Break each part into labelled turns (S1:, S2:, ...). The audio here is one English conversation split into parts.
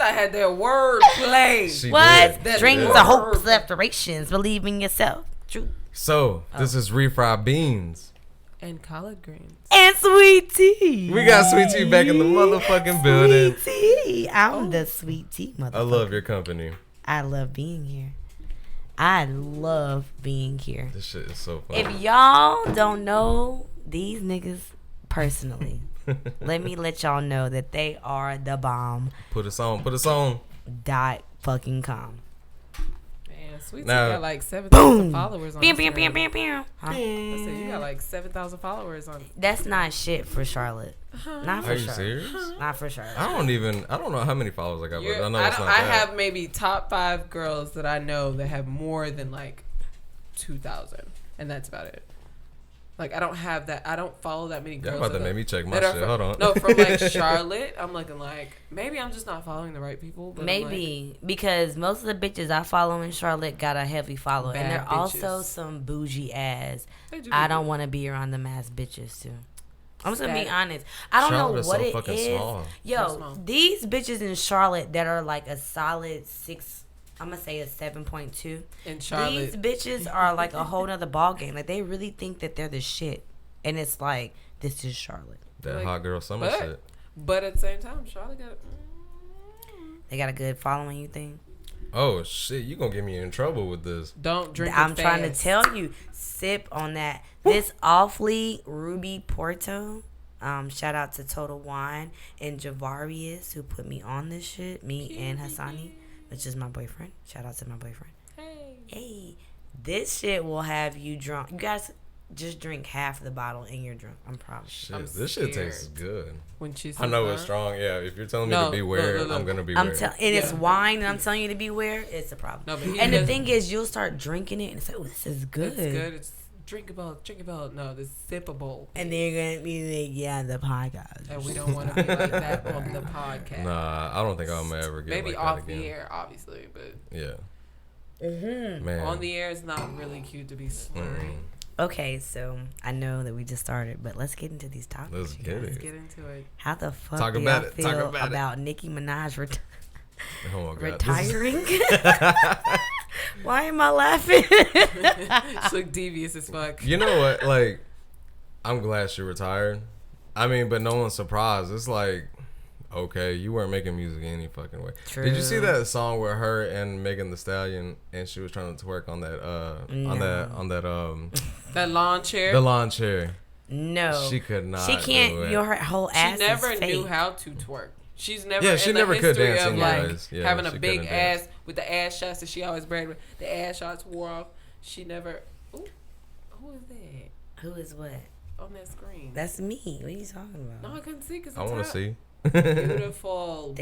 S1: That had their word play.
S2: What? Dreams are hopes, aspirations. Believe in yourself. True.
S3: So, this is refried beans.
S1: And collard greens.
S2: And sweet tea.
S3: We got sweet tea back in the motherfucking building.
S2: Sweet tea. I'm the sweet tea motherfucker.
S3: I love your company.
S2: I love being here. I love being here.
S3: This shit is so funny.
S2: If y'all don't know these niggas personally, let y'all know that they are the bomb.
S3: Put us on.
S2: .com.
S1: Sweet Tea got like 7,000 followers on Instagram.
S2: Huh?
S1: You got like 7,000 followers on.
S2: That's not shit for Charlotte. Not for
S3: Are you
S2: Charlotte.
S3: serious?
S2: Not for Charlotte.
S3: I don't know how many followers I got, but I know it's not
S1: I
S3: bad.
S1: have maybe top 5 girls that I know that have more than like 2,000, and that's about it. Like I don't have that. I don't follow that many girls.
S3: Y'all about to make me check my shit. Hold on.
S1: No, from like Charlotte, I'm looking like maybe I'm just not following the right people. But
S2: maybe because most of the bitches I follow in Charlotte got a heavy follow, and they're also some bougie ass. I don't want to be around them ass bitches too. I'm just gonna be honest. I don't know what it is.
S3: Small.
S2: Yo, these bitches in Charlotte that are like a solid 6. I'm gonna say a 7.2.
S1: In Charlotte,
S2: these bitches are like a whole nother ball game. Like they really think that they're the shit, and it's like this is Charlotte.
S3: That
S1: like,
S3: hot girl summer shit.
S1: But at the same time, Charlotte got.
S2: They got a good following. You think?
S3: Oh shit! You gonna get me in trouble with this?
S1: Don't drink.
S2: I'm trying to tell you, sip on that. This awfully Ruby Porto. Shout out to Total Wine and Javarius who put me on this shit. Me and Hassani, which is my boyfriend. Shout out to my boyfriend. Hey, this shit will have you drunk. You guys just drink half the bottle and you're drunk. I'm proud.
S3: This shit tastes good.
S1: When she's
S3: I know it's strong. Yeah, if you're telling me to beware, I'm gonna beware.
S2: And it's wine, and I'm telling you to beware. It's a problem. No, and the thing is, you'll start drinking it, and it's like, oh, this is good.
S1: It's good. It's drinkable. No, this sippable.
S2: And then you're gonna be like, yeah, the podcast.
S1: And we don't want to be like that on the podcast.
S3: Nah, I don't think I'm gonna ever get
S1: maybe
S3: like
S1: off
S3: that again.
S1: the air, obviously, but
S3: yeah.
S2: Man,
S1: on the air is not really cute to be slurring.
S2: Okay, so I know that we just started, but let's get into these topics.
S1: Let's get into it.
S2: How the fuck do y'all feel about Nicki Minaj retiring? Why am I laughing?
S1: She look devious as fuck.
S3: You know what? Like, I'm glad she retired. I mean, but no one's surprised. It's like, okay, you weren't making music any fucking way.
S2: True.
S3: Did you see that song with her and Megan Thee Stallion, and she was trying to twerk on that
S1: that lawn chair?
S3: The lawn chair.
S2: No,
S3: she could not.
S2: She can't. You know, her whole ass.
S1: She never
S2: is fake.
S1: knew how to twerk. She's never.
S3: Yeah, she
S1: in
S3: never
S1: the
S3: could
S1: history
S3: dance.
S1: Of like
S3: yeah,
S1: having a big ass with the ass shots that she always bragged with. The ass shots wore off. She never. Ooh, who is that?
S2: Who is what?
S1: On that screen.
S2: That's me. What are you talking about?
S1: No, I couldn't see because
S3: I want to see.
S1: Beautiful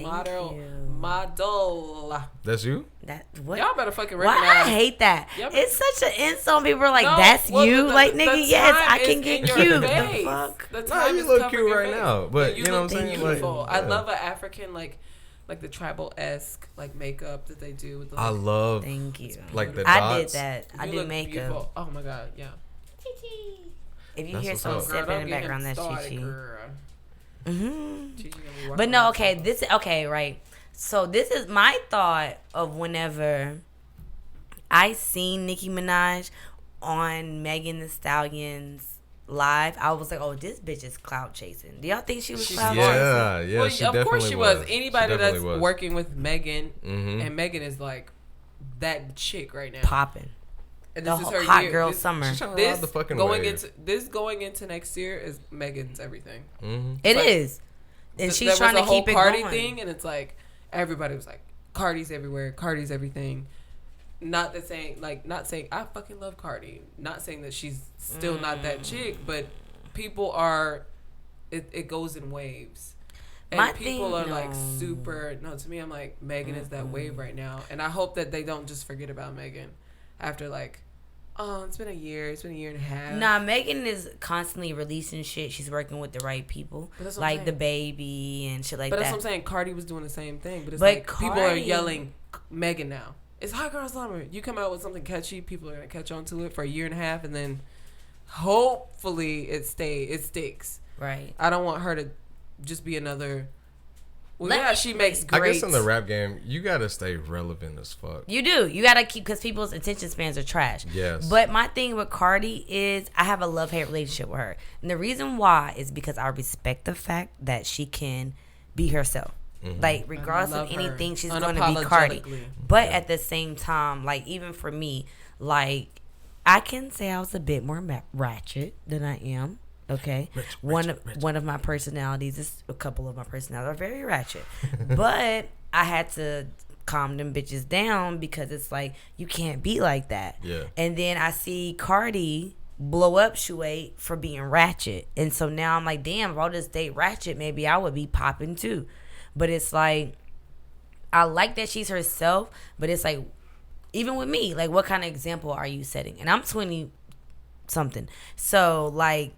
S1: model.
S3: That's you?
S2: That what?
S1: Y'all better fucking recognize.
S2: Why I hate that. It's such an insult. People are like, "That's you." Like, nigga, yes, I can get cute. The fuck?
S1: The time
S3: you look cute right now, but you know what I'm saying?
S1: Beautiful. I love an African like the tribal-esque like makeup that they do with the.
S3: I love.
S2: Thank you.
S3: Like the
S2: I
S3: dots.
S2: did that. I do makeup. Beautiful.
S1: Oh my god, yeah.
S2: If you hear some sipping in the background, that's Chi-Chi.
S1: Mm-hmm.
S2: But no, okay, right. So this is my thought of whenever I seen Nicki Minaj on Megan Thee Stallion's live. I was like, oh, this bitch is clout chasing. Do y'all think she was clout chasing?
S3: Yeah,
S1: well,
S3: she
S1: of course she was. Anybody that's
S3: was.
S1: working with Megan,
S3: mm-hmm.
S1: and Megan is like that chick right now,
S2: popping.
S1: And this
S2: the
S1: is her
S2: hot
S1: year.
S2: girl summer.
S1: This going into next year is Megan's everything.
S3: Mm-hmm.
S2: It is, and she's trying to keep it
S1: going. Party
S2: going.
S1: thing, and it's like everybody was like, Cardi's everywhere, Cardi's everything. Not saying I fucking love Cardi. Not saying that she's still not that chick, but people are. It goes in waves. And people are like super. No, to me, I'm like Megan is that wave right now, and I hope that they don't just forget about Megan. After like, oh, it's been a year and a half.
S2: Nah, Megan is constantly releasing shit. She's working with the right people, like the baby and shit like that.
S1: But that's what I'm saying. Cardi was doing the same thing, but it's like people are yelling Megan now. It's hot girl summer. You come out with something catchy, people are gonna catch on to it for a year and a half, and then hopefully it sticks.
S2: Right.
S1: I don't want her to just be another Well, yeah, she makes great.
S3: I guess in the rap game, you gotta stay relevant as fuck.
S2: You do. You gotta keep, because people's attention spans are trash.
S3: Yes.
S2: But my thing with Cardi is I have a love-hate relationship with her. And the reason why is because I respect the fact that she can be herself. Mm-hmm. Like, regardless of anything, she's going to be Cardi. But at the same time, like, even for me, like, I can say I was a bit more ratchet than I am. Okay, one of my personalities is, a couple of my personalities are very ratchet, but I had to calm them bitches down because it's like, you can't be like that.
S3: Yeah.
S2: And then I see Cardi blow up Shuey for being ratchet, and so now I'm like, damn, if I just stay ratchet, maybe I would be popping too. But it's like, I like that she's herself, but it's like, even with me, like, what kind of example are you setting? And I'm 20 something, so like,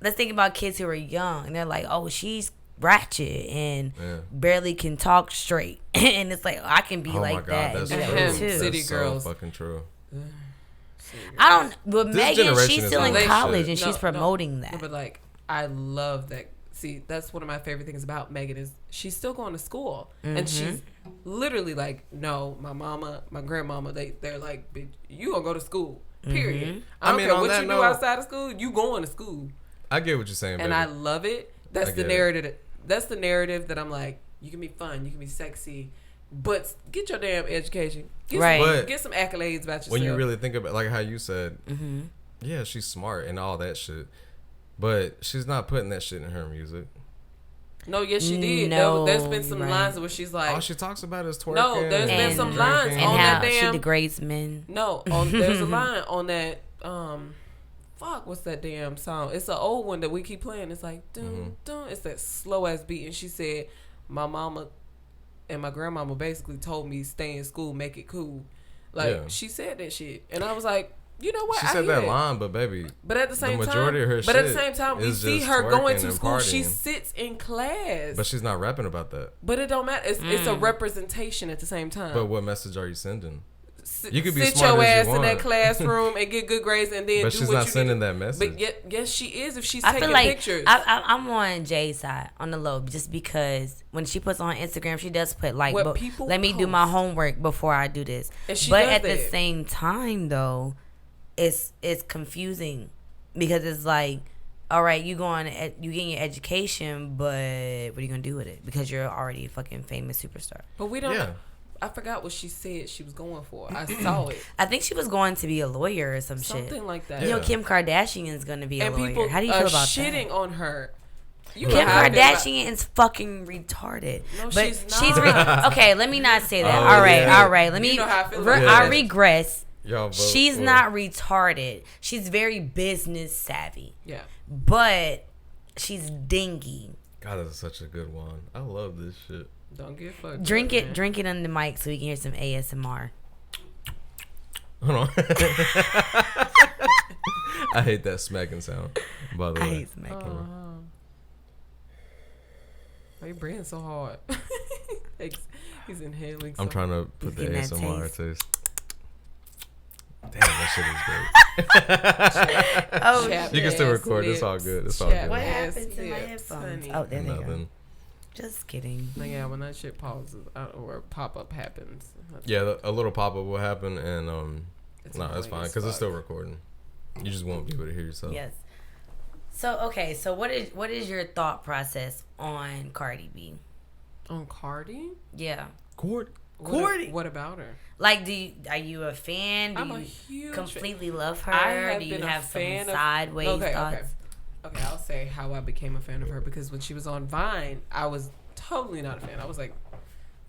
S2: let's think about kids who are young and they're like, oh, she's ratchet and barely can talk straight. And it's like, I can be like that.
S3: That's
S2: and
S3: true.
S2: that too.
S1: City
S3: that's
S1: girls.
S3: So fucking true.
S2: I don't, but Megan, she's still in
S3: like
S2: college and she's promoting that.
S1: No, but like, I love that. See, that's one of my favorite things about Megan is she's still going to school. Mm-hmm. And she's literally like, no, my mama, my grandmama, they're like, bitch, you gonna go to school. Period. Mm-hmm. I don't care what you do outside of school, you going to school.
S3: I get what you're saying,
S1: and
S3: baby.
S1: I love it. That's the narrative. That's the narrative that I'm like, you can be fun, you can be sexy, but get your damn education. Get some accolades about yourself.
S3: When you really think about, like how you said, yeah, she's smart and all that shit, but she's not putting that shit in her music.
S1: No, yes, she did.
S2: No,
S1: there's been some lines where she's like,
S3: all she talks about is twerking.
S1: No, there's been some lines
S2: and
S1: on
S2: how
S1: that damn.
S2: She degrades men.
S1: No, there's a line on that. Fuck, what's that damn song? It's an old one that we keep playing. It's like, dun, dun. It's that slow ass beat. And she said, my mama and my grandmama basically told me, stay in school, make it cool. Like, she said that shit. And I was like, you know what?
S3: She said that line, but baby,
S1: but at the same
S3: the majority of her
S1: but at the same time, we see her going to school.
S3: Partying.
S1: She sits in class.
S3: But she's not rapping about that.
S1: But it don't matter. It's a representation at the same time.
S3: But what message are you sending? You could be
S1: sit
S3: smart
S1: your
S3: as
S1: ass
S3: you
S1: in
S3: want.
S1: that classroom and get good grades, and then
S3: but
S1: do
S3: she's
S1: what
S3: not
S1: you
S3: sending
S1: need
S3: that message.
S1: But yes, she is if she's
S2: I
S1: taking
S2: feel like
S1: pictures.
S2: I'm on Jay's side on the low, just because when she puts on Instagram, she does put like, let me do my homework before I do this. But at the same time, though, it's confusing because it's like, all right, you getting your education, but what are you gonna do with it? Because you're already a fucking famous superstar.
S1: But we don't. Yeah. I forgot what she said she was going for. I saw it.
S2: I think she was going to be a lawyer or shit.
S1: Something like that.
S2: You know, Kim Kardashian is going to be a lawyer.
S1: People
S2: how do you feel about
S1: shitting
S2: that?
S1: on her.
S2: Kim Kardashian is fucking retarded. No, but she's not. Okay, let me not say that. All right. Let me. I regress. She's not retarded. She's very business savvy.
S1: Yeah.
S2: But she's dingy.
S3: God, that's such a good one. I love this shit.
S1: Don't get fucked.
S2: Drink it on the mic so we can hear some ASMR.
S3: Hold on. I hate that smacking sound. By the way,
S2: I hate smacking.
S1: Why you breathing so hard? He's inhaling.
S3: I'm trying to put the ASMR taste. Damn, that shit is great.
S2: Oh,
S3: you can still record. It's all good. It's all good.
S2: What happened to my headphones? Oh, there they go. Just kidding.
S1: Yeah, when that shit pauses or pop up happens.
S3: Yeah, a little pop up will happen, and it's fine because it's still recording. You just won't be able to hear yourself.
S2: Yes. So what is your thought process on Cardi B?
S1: On Cardi?
S2: Yeah.
S3: Cardi.
S1: What about her?
S2: Like, are you a fan?
S1: I'm a huge
S2: completely love her? Do you have some sideways thoughts?
S1: Okay, I'll say how I became a fan of her, because when she was on Vine, I was totally not a fan. I was like,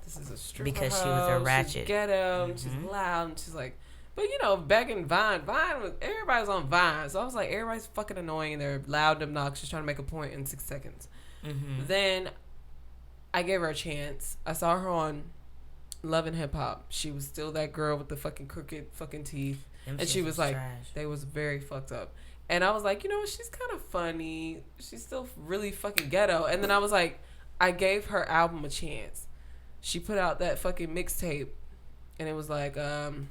S1: this is a stripper
S2: because she was a ratchet.
S1: She's ghetto, she's loud, and she's like, but you know, back in Vine everybody's on Vine, so I was like, everybody's fucking annoying and they're loud and obnoxious, trying to make a point in 6 seconds. Then I gave her a chance. I saw her on Love and Hip Hop. She was still that girl with the fucking crooked fucking teeth, and she was like, trash. They was very fucked up. And I was like, you know, she's kind of funny. She's still really fucking ghetto. And then I was like, I gave her album a chance. She put out that fucking mixtape, and it was like, God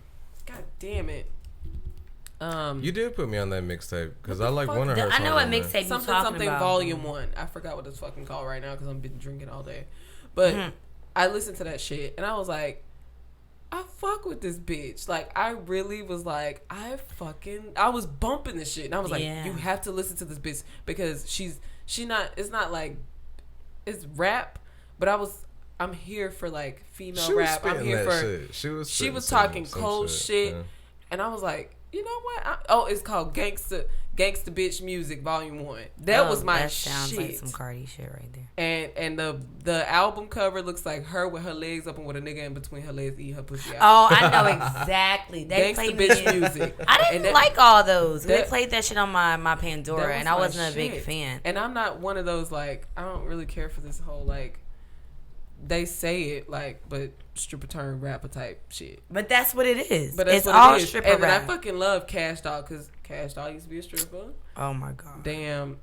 S1: damn it.
S3: You did put me on that mixtape because I like
S1: fuck?
S3: one of her songs.
S2: I know what
S3: on there.
S2: mixtape you
S1: something
S2: talking
S1: something
S2: about.
S1: Volume 1. I forgot what it's fucking called right now because I've been drinking all day. But I listened to that shit and I was like, I fuck with this bitch. Like, I really was like, I was bumping this shit. And I was like, you have to listen to this bitch because it's not like, it's rap, but I'm here for like female rap. I'm here for,
S3: shit.
S1: she was talking cold shit. Yeah. And I was like, you know what? It's called Gangsta Bitch Music Volume 1. That was my shit. That sounds like
S2: some Cardi shit right there.
S1: And the album cover looks like her with her legs up and with a nigga in between her legs eating her pussy out.
S2: Oh, I know exactly. They
S1: Gangsta Bitch Music.
S2: I didn't like all those. They played that shit on my Pandora, and I wasn't a big fan.
S1: And I'm not one of those, like, I don't really care for this whole, like, they say it like, but stripper turn rapper type shit.
S2: But that's what it is.
S1: But that's
S2: it's
S1: what
S2: all
S1: it is.
S2: stripper
S1: and
S2: rap.
S1: I fucking love Cash Doll because Cash Doll used to be a stripper.
S2: Oh my god.
S1: Damn.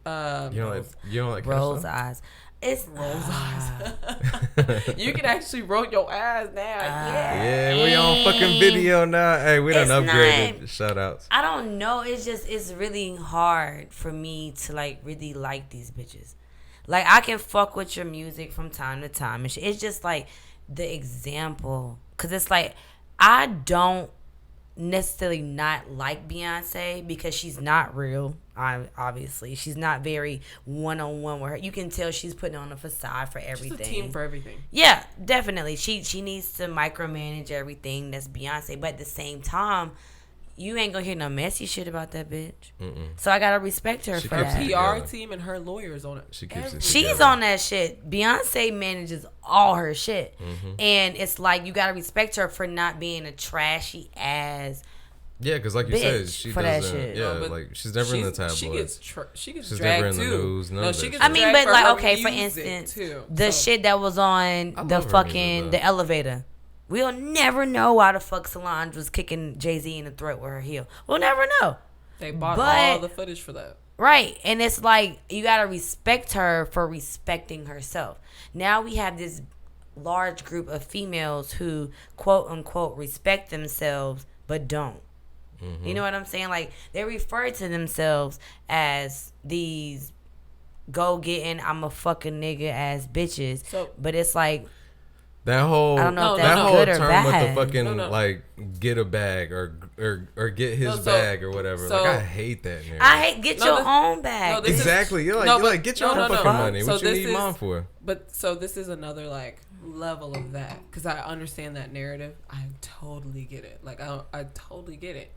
S3: You don't like
S2: Rose eyes. It's
S1: Rose eyes. You can actually roll your eyes now.
S3: Yeah, we on fucking video now. Hey, we done upgraded. Shout outs.
S2: I don't know. It's really hard for me to like really like these bitches. Like, I can fuck with your music from time to time. It's just, like, the example. Because it's, like, I don't necessarily not like Beyonce because she's not real, obviously. She's not very one-on-one with her. You can tell she's putting on a facade for everything.
S1: She's a team for everything.
S2: Yeah, definitely. She needs to micromanage everything. That's Beyonce. But at the same time, you ain't gonna hear no messy shit about that bitch. So I gotta respect her for that.
S1: Her PR team and her lawyers on it.
S2: She's on that shit. Beyonce manages all her shit, and it's like you gotta respect her for not being a trashy ass.
S3: Yeah, because like you said, she doesn't. That shit. Yeah, like she's never in the tabloids.
S1: She gets
S3: she's
S1: dragged
S3: never in the news.
S1: I
S2: mean, but like, okay, for instance, the shit that was on the elevator. We'll never know why the fuck Solange was kicking Jay-Z in the throat with her heel. We'll never know.
S1: They bought all the footage for that.
S2: Right. And it's like, you got to respect her for respecting herself. Now we have this large group of females who, quote unquote, respect themselves, but don't. You know what I'm saying? Like, they refer to themselves as these go-getting, I'm a fucking nigga ass bitches. But it's like,
S3: that whole
S2: I don't know if
S3: that
S2: that's
S3: whole
S2: good or
S3: term
S2: bad.
S3: with the fucking like get a bag or get his bag or whatever. Like, I hate that narrative.
S2: I hate get your own bag.
S3: Exactly. You're like get your own fucking money. What you need mine for?
S1: But so this is another like level of that because I understand that narrative. I totally get it. Like I totally get it.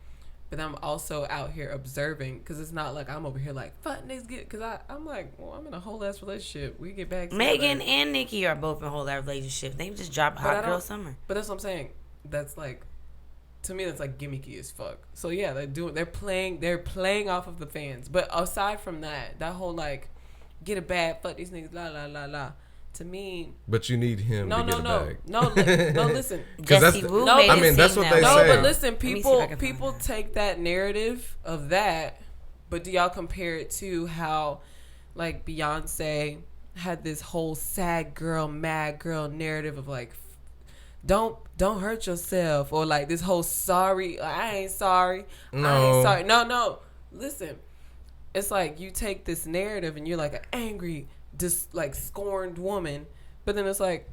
S1: But I'm also out here observing because it's not like I'm over here like fuck niggas get because I'm like, well, I'm in a whole ass relationship. We get back.
S2: Megan and Nicki are both in a whole ass relationship. They just dropped Hot Girl Summer.
S1: But that's what I'm saying. That's like, to me, that's like gimmicky as fuck. So yeah, they're playing off of the fans. But aside from that whole like, get a bag, fuck these niggas, la la la la. To me,
S3: but you need him to get a bag.
S1: No, listen.
S2: Jesse Wu made
S3: I mean, that's what they say.
S1: No, but listen, people take that narrative of that, but do y'all compare it to how, like, Beyonce had this whole sad girl, mad girl narrative of like, don't hurt yourself, or like this whole sorry, I ain't sorry, I ain't sorry. No, listen, it's like you take this narrative and you're like an angry, just like scorned woman, but then it's like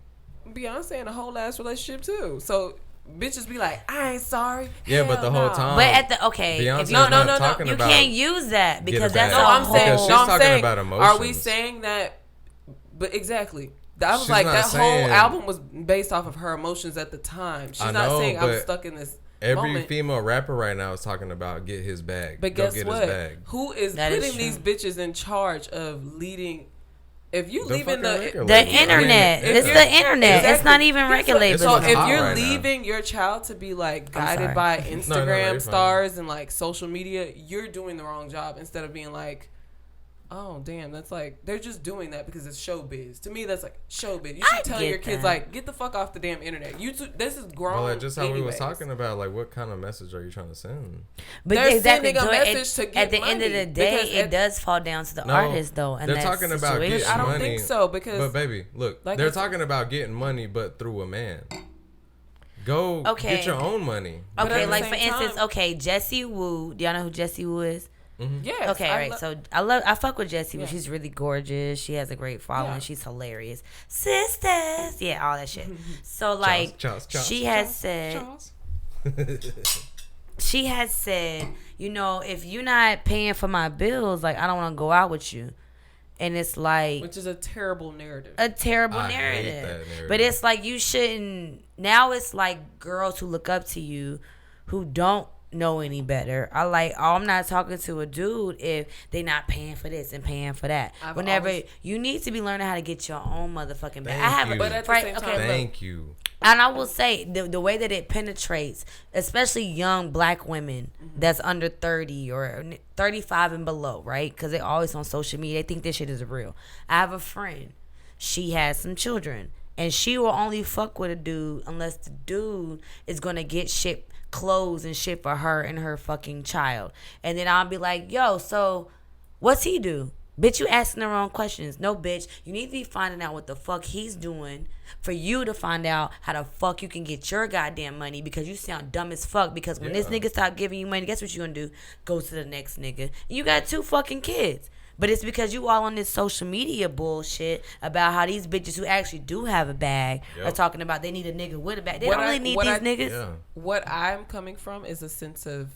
S1: Beyonce in a whole ass relationship too. So bitches be like, I ain't sorry.
S3: Yeah, but the whole time.
S2: But at the
S3: Beyonce's
S2: no, you can't use that because that's
S1: I'm saying.
S3: She's talking about emotions.
S1: Are we saying that? But exactly. I was like, that whole album was based off of her emotions at the time. She's not saying I'm stuck in this.
S3: Every female rapper right now is talking about get his bag.
S1: But guess what? Who is putting these bitches in charge of leading? If you leaving the
S2: internet, it's the internet. Exactly. It's not even regulated.
S1: So if you're leaving your child to be like guided by Instagram stars and like social media, you're doing the wrong job instead of being like, oh damn, that's like they're just doing that because it's showbiz. To me, that's like showbiz. You should tell your kids like, get the fuck off the damn internet. This is grown.
S3: Well, like just how we was talking about, like, what kind of message are you trying to send?
S2: But they're sending a message to get at the end of the day, it does fall down to the artist though. And
S3: they're talking about getting money.
S1: I don't think so because.
S3: But baby, look, like they're talking about getting money, but through a man. Go get your own money.
S2: Okay, like for instance, Jessie Woo. Do y'all know who Jessie Woo is?
S1: Mm-hmm. Yes.
S2: Okay, right. So I fuck with Jessie Woo. She's really gorgeous. She has a great following. She's hilarious. Sisters. Yeah, all that shit. So like she has said, you know, if you're not paying for my bills, like I don't want to go out with you. And it's like,
S1: which is a terrible narrative.
S2: I hate that narrative. But it's like you shouldn't. Now it's like girls who look up to you, who don't know any better. I'm not talking to a dude if they not paying for this and paying for that. You need to be learning how to get your own motherfucking bag.
S1: But at the same time,
S3: thank you.
S2: And I will say the way that it penetrates, especially young black women that's under 30 or 35 and below, right? Because they're always on social media. They think this shit is real. I have a friend. She has some children. And she will only fuck with a dude unless the dude is going to get shit, clothes and shit for her and her fucking child. And then I'll be like, yo, so what's he do? Bitch, you asking the wrong questions. No, bitch. You need to be finding out what the fuck he's doing for you to find out how the fuck you can get your goddamn money, because you sound dumb as fuck. Because when this nigga stop giving you money, guess what you gonna do? Go to the next nigga. And you got 2 fucking kids. But it's because you all on this social media bullshit about how these bitches who actually do have a bag are talking about they need a nigga with a bag. They don't really need these niggas. Yeah.
S1: What I'm coming from is a sense of,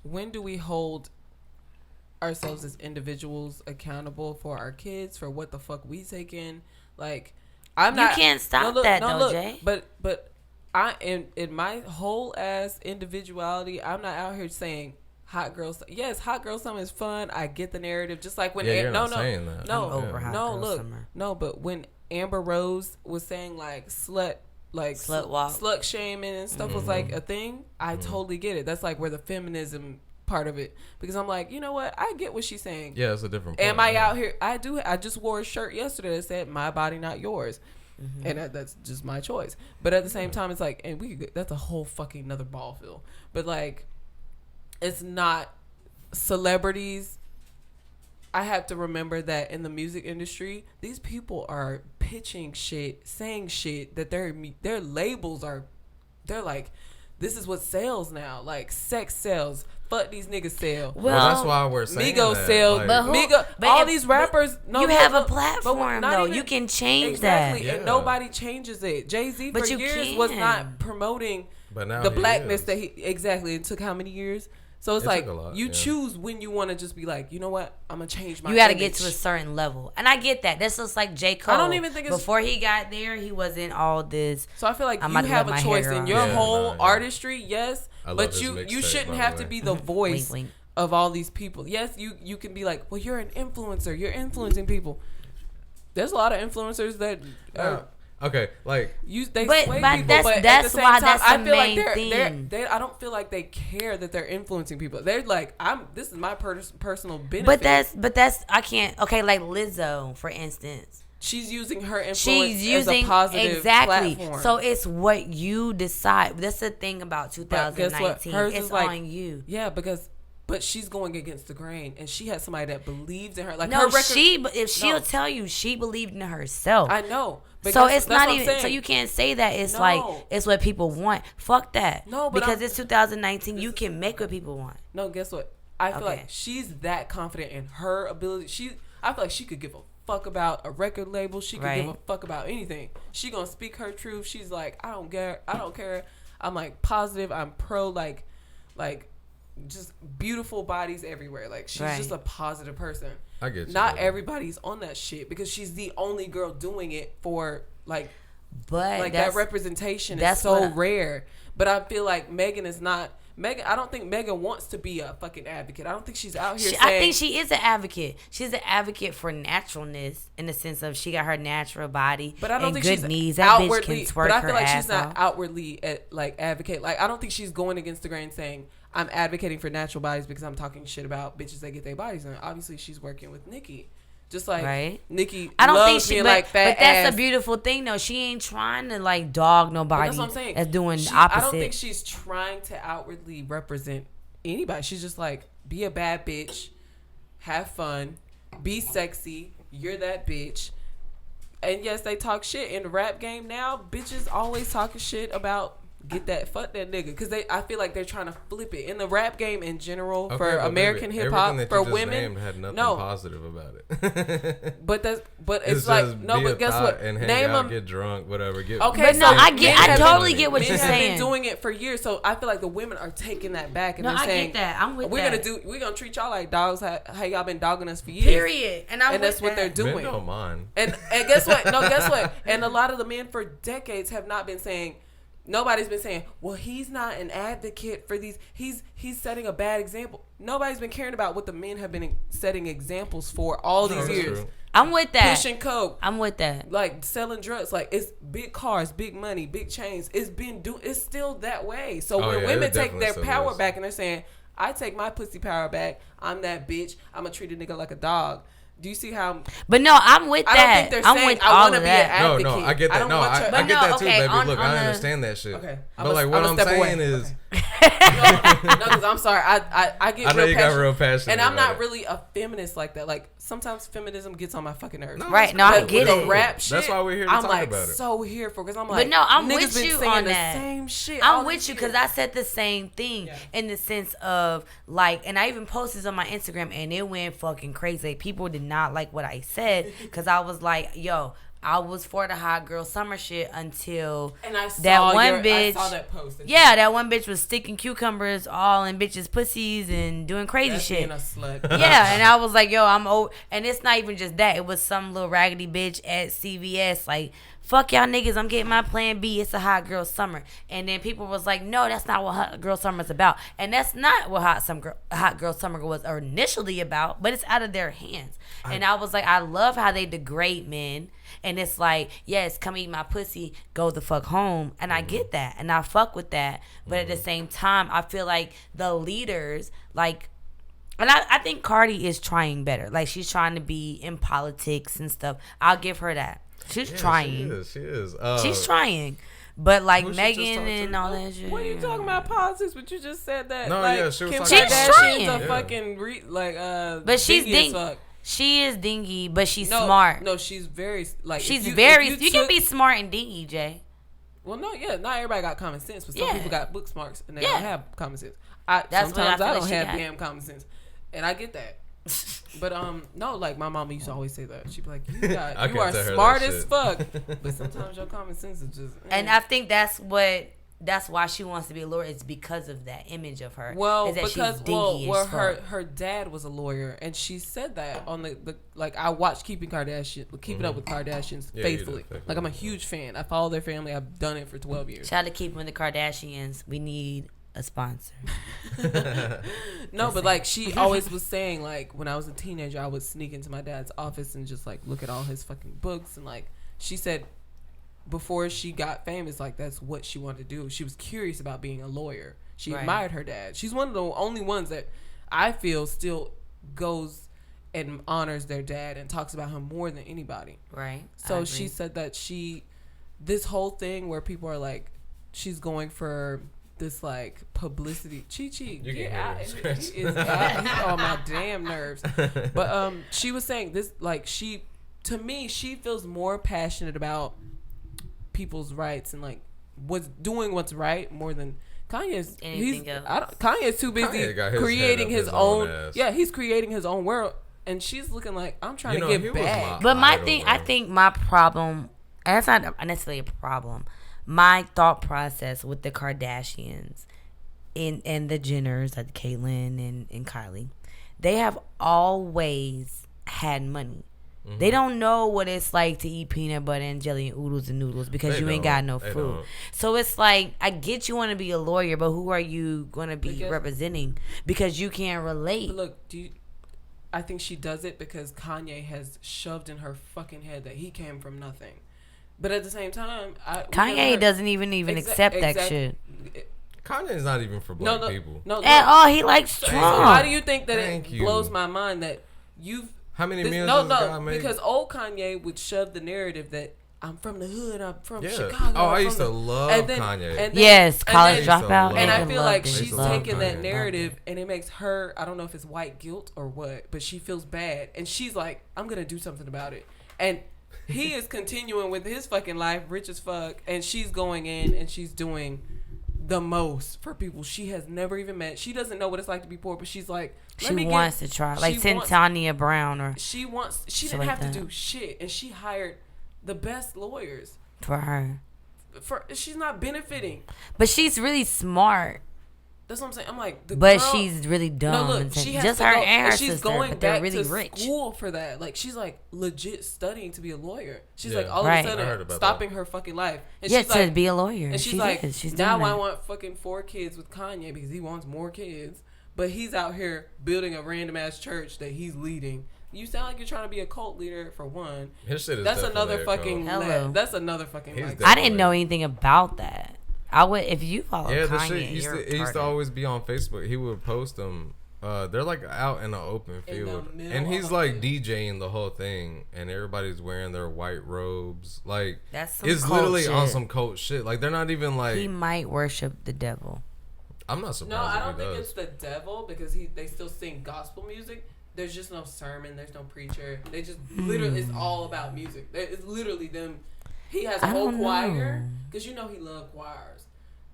S1: when do we hold ourselves as individuals accountable for our kids, for what the fuck we take in? Like, you
S2: can't stop that, Jay.
S1: But I in my whole ass individuality, I'm not out here saying hot girl. Yes, hot girl summer is fun. I get the narrative. Just like when but when Amber Rose was saying like slut walk, slut shaming and stuff was like a thing, I totally get it. That's like where the feminism part of it, because I'm like, you know what, I get what she's saying.
S3: Yeah, it's a different point.
S1: Am I out here? I just wore a shirt yesterday that said my body not yours, and that's just my choice. But at the same time, it's like, and that's a whole fucking another ball fill. But like, it's not celebrities. I have to remember that in the music industry, these people are pitching shit, saying shit that their labels are, they're like, this is what sells now. Like, sex sells. Fuck these niggas sell.
S3: Well, that's why we're saying
S1: Migos
S3: that.
S1: sell.
S3: Like,
S1: all these rappers.
S2: You have a platform, though. You can change that.
S1: And nobody changes it. Jay-Z for years was not promoting the blackness that he... Exactly. It took how many years? So it's like, you choose when you want to just be like, you know what? I'm going to change my image.
S2: You got to get to a certain level. And I get that. That's just like J. Cole.
S1: I don't even think it's...
S2: Before he got there, he wasn't all this.
S1: So I feel like you have a choice in your whole artistry, yes. But you shouldn't have to be the voice of all these people. Yes, you can be like, well, you're an influencer. You're influencing people. There's a lot of influencers that are...
S3: Okay, like
S1: they sway people, but at the same time, I feel like they I don't feel like they care that they're influencing people. They're like, this is my personal benefit.
S2: But that's I can't. Okay, like Lizzo, for instance.
S1: She's using her influence as a positive platform.
S2: So it's what you decide. That's the thing about 2019. It's like, on you.
S1: Yeah, but she's going against the grain, and she has somebody that believes in her. Like,
S2: no,
S1: her record,
S2: she'll tell you she believed in herself.
S1: I know.
S2: So it's not even. So you can't say that it's like it's what people want. Fuck that.
S1: No, but
S2: because it's 2019. You can make what people want.
S1: No, guess what? I feel like she's that confident in her ability. I feel like she could give a fuck about a record label. She could give a fuck about anything. She gonna speak her truth. She's like, I don't care. I'm like positive. I'm pro. Like just beautiful bodies everywhere. Like, she's just a positive person.
S3: I get you.
S1: Not everybody's on that shit because she's the only girl doing it for but that representation is so rare. But I feel like Megan is not. I don't think Megan wants to be a fucking advocate. I don't think she's out here saying...
S2: I think she is an advocate. She's an advocate for naturalness in the sense of she got her natural body, but I don't think she's knees. That bitch can twerk her ass off. But I feel like she's not
S1: outwardly advocate. Like, I don't think she's going against the grain saying, I'm advocating for natural bodies because I'm talking shit about bitches that get their bodies done. Obviously, she's working with Nicki. Just like Nicki loves being like fat
S2: but that's a beautiful thing, though. She ain't trying to like dog nobody. That's what I'm saying. That's doing opposite.
S1: I don't think she's trying to outwardly represent anybody. She's just like, be a bad bitch, have fun, be sexy. You're that bitch. And yes, they talk shit in the rap game now. Bitches always talking shit about get that, fuck that nigga, because I feel like they're trying to flip it in the rap game in general for
S3: but
S1: American hip hop for women.
S3: Had nothing
S1: no,
S3: positive about it.
S1: but it's like no, but guess what?
S3: And hang
S1: Name
S3: out,
S1: them.
S3: get drunk, whatever.
S1: Okay,
S2: but no, I totally get what
S1: men
S2: you're
S1: have
S2: saying.
S1: been doing it for years, so I feel like the women are taking that back and
S2: No,
S1: they're
S2: I
S1: saying,
S2: get that. I'm with
S1: we're
S2: that.
S1: We're gonna treat y'all like dogs. How y'all been dogging us for years?
S2: Period. And
S1: that's what they're doing.
S3: Men don't mind.
S1: And guess what? No, guess what? And a lot of the men for decades have not been saying. Nobody's been saying, well, he's not an advocate for these. He's setting a bad example. Nobody's been caring about what the men have been setting examples for all these years.
S3: True.
S2: I'm with that.
S1: Pushing coke.
S2: I'm with that.
S1: Like selling drugs. Like it's big cars, big money, big chains. It's still that way. So when women take their power back and they're saying, I take my pussy power back. I'm that bitch. I'm gonna treat a nigga like a dog. Do you see how?
S2: But no, I'm with that.
S1: I don't think they're
S2: I'm
S1: saying
S2: with
S1: I
S2: all
S1: want to
S2: of
S1: be
S2: that.
S1: an advocate.
S3: No, I get that. I get that too, baby. Look, I understand that shit.
S1: Okay,
S3: but like what I'm saying is,
S1: no, because I'm sorry, I get.
S3: I know
S1: real
S3: you
S1: passionate,
S3: got real passionate,
S1: and I'm
S3: about
S1: not
S3: it.
S1: really a feminist like that. Like sometimes feminism gets on my fucking nerves.
S3: No,
S2: Right? No, I
S1: But
S2: get
S1: with
S2: it.
S1: the rap shit,
S3: That's why we're here to
S1: I'm
S3: talk
S1: like
S3: about it.
S1: so here for because I'm like,
S2: But no, I'm
S1: niggas
S2: with
S1: been
S2: you
S1: saying
S2: on
S1: the
S2: that.
S1: same shit.
S2: I'm
S1: all
S2: with
S1: these
S2: you because
S1: years.
S2: I said the same thing in the sense of like, and I even posted this on my Instagram and it went fucking crazy. People did not like what I said because I was like, yo, I was for the hot girl summer shit until
S1: And I saw
S2: that one bitch.
S1: I saw that post.
S2: Yeah, that one bitch was sticking cucumbers all in bitches' pussies and doing crazy
S1: That's
S2: shit.
S1: being a slut.
S2: Yeah, and I was like, yo, I'm old. And it's not even just that. It was some little raggedy bitch at CVS like, fuck y'all niggas, I'm getting my plan B. It's a hot girl summer. And then people was like, no, that's not what hot girl summer's about. And that's not what hot girl summer was initially about, but it's out of their hands. And I was like, I love how they degrade men. And it's like, yes, come eat my pussy, go the fuck home. And I get that. And I fuck with that. But at the same time, I feel like the leaders, like, and I think Cardi is trying better. Like, she's trying to be in politics and stuff. I'll give her that. She's trying.
S3: She is.
S2: She's trying. But like
S3: Who she just
S2: Megan
S3: talked to?
S2: and all that shit.
S1: What are you talking about politics? But you just said that.
S3: No,
S1: like,
S3: yeah, she was
S1: Kim
S3: talking
S2: about
S1: Kardashian's
S2: trying.
S1: a fucking
S2: But she's
S1: dingy as fuck.
S2: She is dingy, but she's smart.
S1: No, she's very like.
S2: She's
S1: if
S2: very.
S1: if
S2: You can be smart and dingy, Jay.
S1: Well, no, yeah, not everybody got common sense, but some
S2: Yeah.
S1: people got book smarts and they
S2: Yeah.
S1: don't have common sense.
S2: That's what I
S1: Sometimes
S2: feel
S1: I
S2: like
S1: don't
S2: she
S1: have
S2: got.
S1: damn common sense, and I get that. But no, like my mama used to always say that. She'd be like, you
S3: I
S1: are
S3: can't tell her
S1: smart
S3: that
S1: as
S3: shit.
S1: fuck, but sometimes your common sense is just.
S2: And I think that's why she wants to be a lawyer. It's because of that image of her.
S1: Well,
S2: is that
S1: because
S2: she's dingy as fuck.
S1: her dad was a lawyer, and she said that on the like I watched Keeping Up with Kardashians
S3: Yeah,
S1: faithfully.
S3: you do.
S1: Like I'm a huge fan. I follow their family. I've done it for 12 years.
S2: Shout out to Keeping the Kardashians. We need a sponsor.
S1: No, but like she always was saying, like when I was a teenager, I would sneak into my dad's office and just like look at all his fucking books, and like she said before she got famous, like that's what she wanted to do. She was curious about being a lawyer. She admired her dad. She's one of the only ones that I feel still goes and honors their dad and talks about him more than anybody.
S2: Right.
S1: So she said that this whole thing where people are like, she's going for this like publicity. Chi-Chi, get out. He is on my damn nerves. But she was saying this, like she feels more passionate about people's rights and like doing what's right more than Kanye's.
S2: Anything else.
S1: Kanye's too busy
S3: Kanye got his
S1: creating
S3: head up
S1: his
S3: his
S1: own.
S3: own ass.
S1: Yeah, he's creating his own world, and she's looking like I'm trying to
S3: he
S1: get
S3: was
S1: back.
S2: But my
S3: idol,
S2: thing,
S3: bro.
S2: I think my problem, and that's not necessarily a problem. My thought process with the Kardashians and the Jenners, like Caitlyn and Kylie, they have always had money.
S3: Mm-hmm.
S2: They don't know what it's like to eat peanut butter and jelly and oodles and noodles because you ain't got no
S3: They
S2: food.
S3: don't.
S2: So it's like, I get you want to be a lawyer, but who are you going to be
S1: Because-
S2: representing? Because you can't relate.
S1: But look, I think she does it because Kanye has shoved in her fucking head that he came from nothing. But at the same time,
S2: Kanye doesn't even accept that shit.
S3: Kanye's not even for black people.
S1: No,
S2: At all, he likes
S1: So
S2: Trump.
S1: why do you think that
S3: Thank
S1: it
S3: you.
S1: blows my mind that you've
S3: How many millions does this guy make?
S1: because old Kanye would shove the narrative that I'm from the hood, I'm from
S3: Yeah.
S1: Chicago.
S3: Oh, I
S1: I'm
S3: used
S1: from
S3: to
S1: the-"
S3: love
S1: And then-
S3: Kanye.
S1: and then-
S2: Yes,
S1: and
S2: college
S1: then-
S2: dropout.
S1: And I
S2: Nigga
S1: feel
S2: loved
S1: like
S2: it.
S1: she's
S3: Loved
S1: taking that
S3: Kanye.
S1: narrative and it makes her, I don't know if it's white guilt or what, but she feels bad. And she's like, I'm going to do something about it. And he is continuing with his fucking life, rich as fuck. And she's going in and she's doing the most for people she has never even met. She doesn't know what it's like to be poor, but she's like,
S2: she wants to try. Like Tanya Brown or
S1: she didn't have to do shit, and she hired the best lawyers
S2: for her.
S1: She's not benefiting,
S2: but she's really smart.
S1: That's what I'm saying. I'm like,
S2: but she's really dumb.
S1: No, look, she has
S2: just
S1: to
S2: her
S1: go,
S2: and her
S1: she's
S2: sister,
S1: going
S2: but they're
S1: back
S2: really
S1: to
S2: rich.
S1: School for that. Like, she's like legit studying to be a lawyer. She's
S3: Yeah.
S1: like all
S2: Right.
S1: of a sudden stopping her fucking life. And
S2: Yeah,
S1: she's
S2: to
S1: like,
S2: be a lawyer.
S1: And she's
S2: she
S1: like,
S2: is. She's
S1: now
S2: doing
S1: I
S2: that.
S1: want fucking 4 kids with Kanye because he wants more kids. But he's out here building a random ass church that he's leading. You sound like you're trying to be a cult leader for one.
S3: His shit is
S1: That's another
S3: definitely a
S1: fucking.
S2: Hello.
S1: That's another fucking. Like,
S2: I didn't know anything about that. I would if you follow
S3: Yeah, the
S2: Kanye.
S3: shit it used to always be on Facebook. He would post them. They're like out in the open field, and he's like DJing the whole thing, and everybody's wearing their white robes. Like
S2: that's some
S3: it's
S2: cult
S3: literally
S2: shit.
S3: on some cult shit. Like they're not even like.
S2: He might worship the devil.
S3: I'm not surprised.
S1: No, I
S3: if
S1: don't
S3: he
S1: think
S3: does.
S1: it's the devil because they still sing gospel music. There's just no sermon. There's no preacher. They just literally it's all about music. It's literally them. He has a whole choir because you know he loves choirs.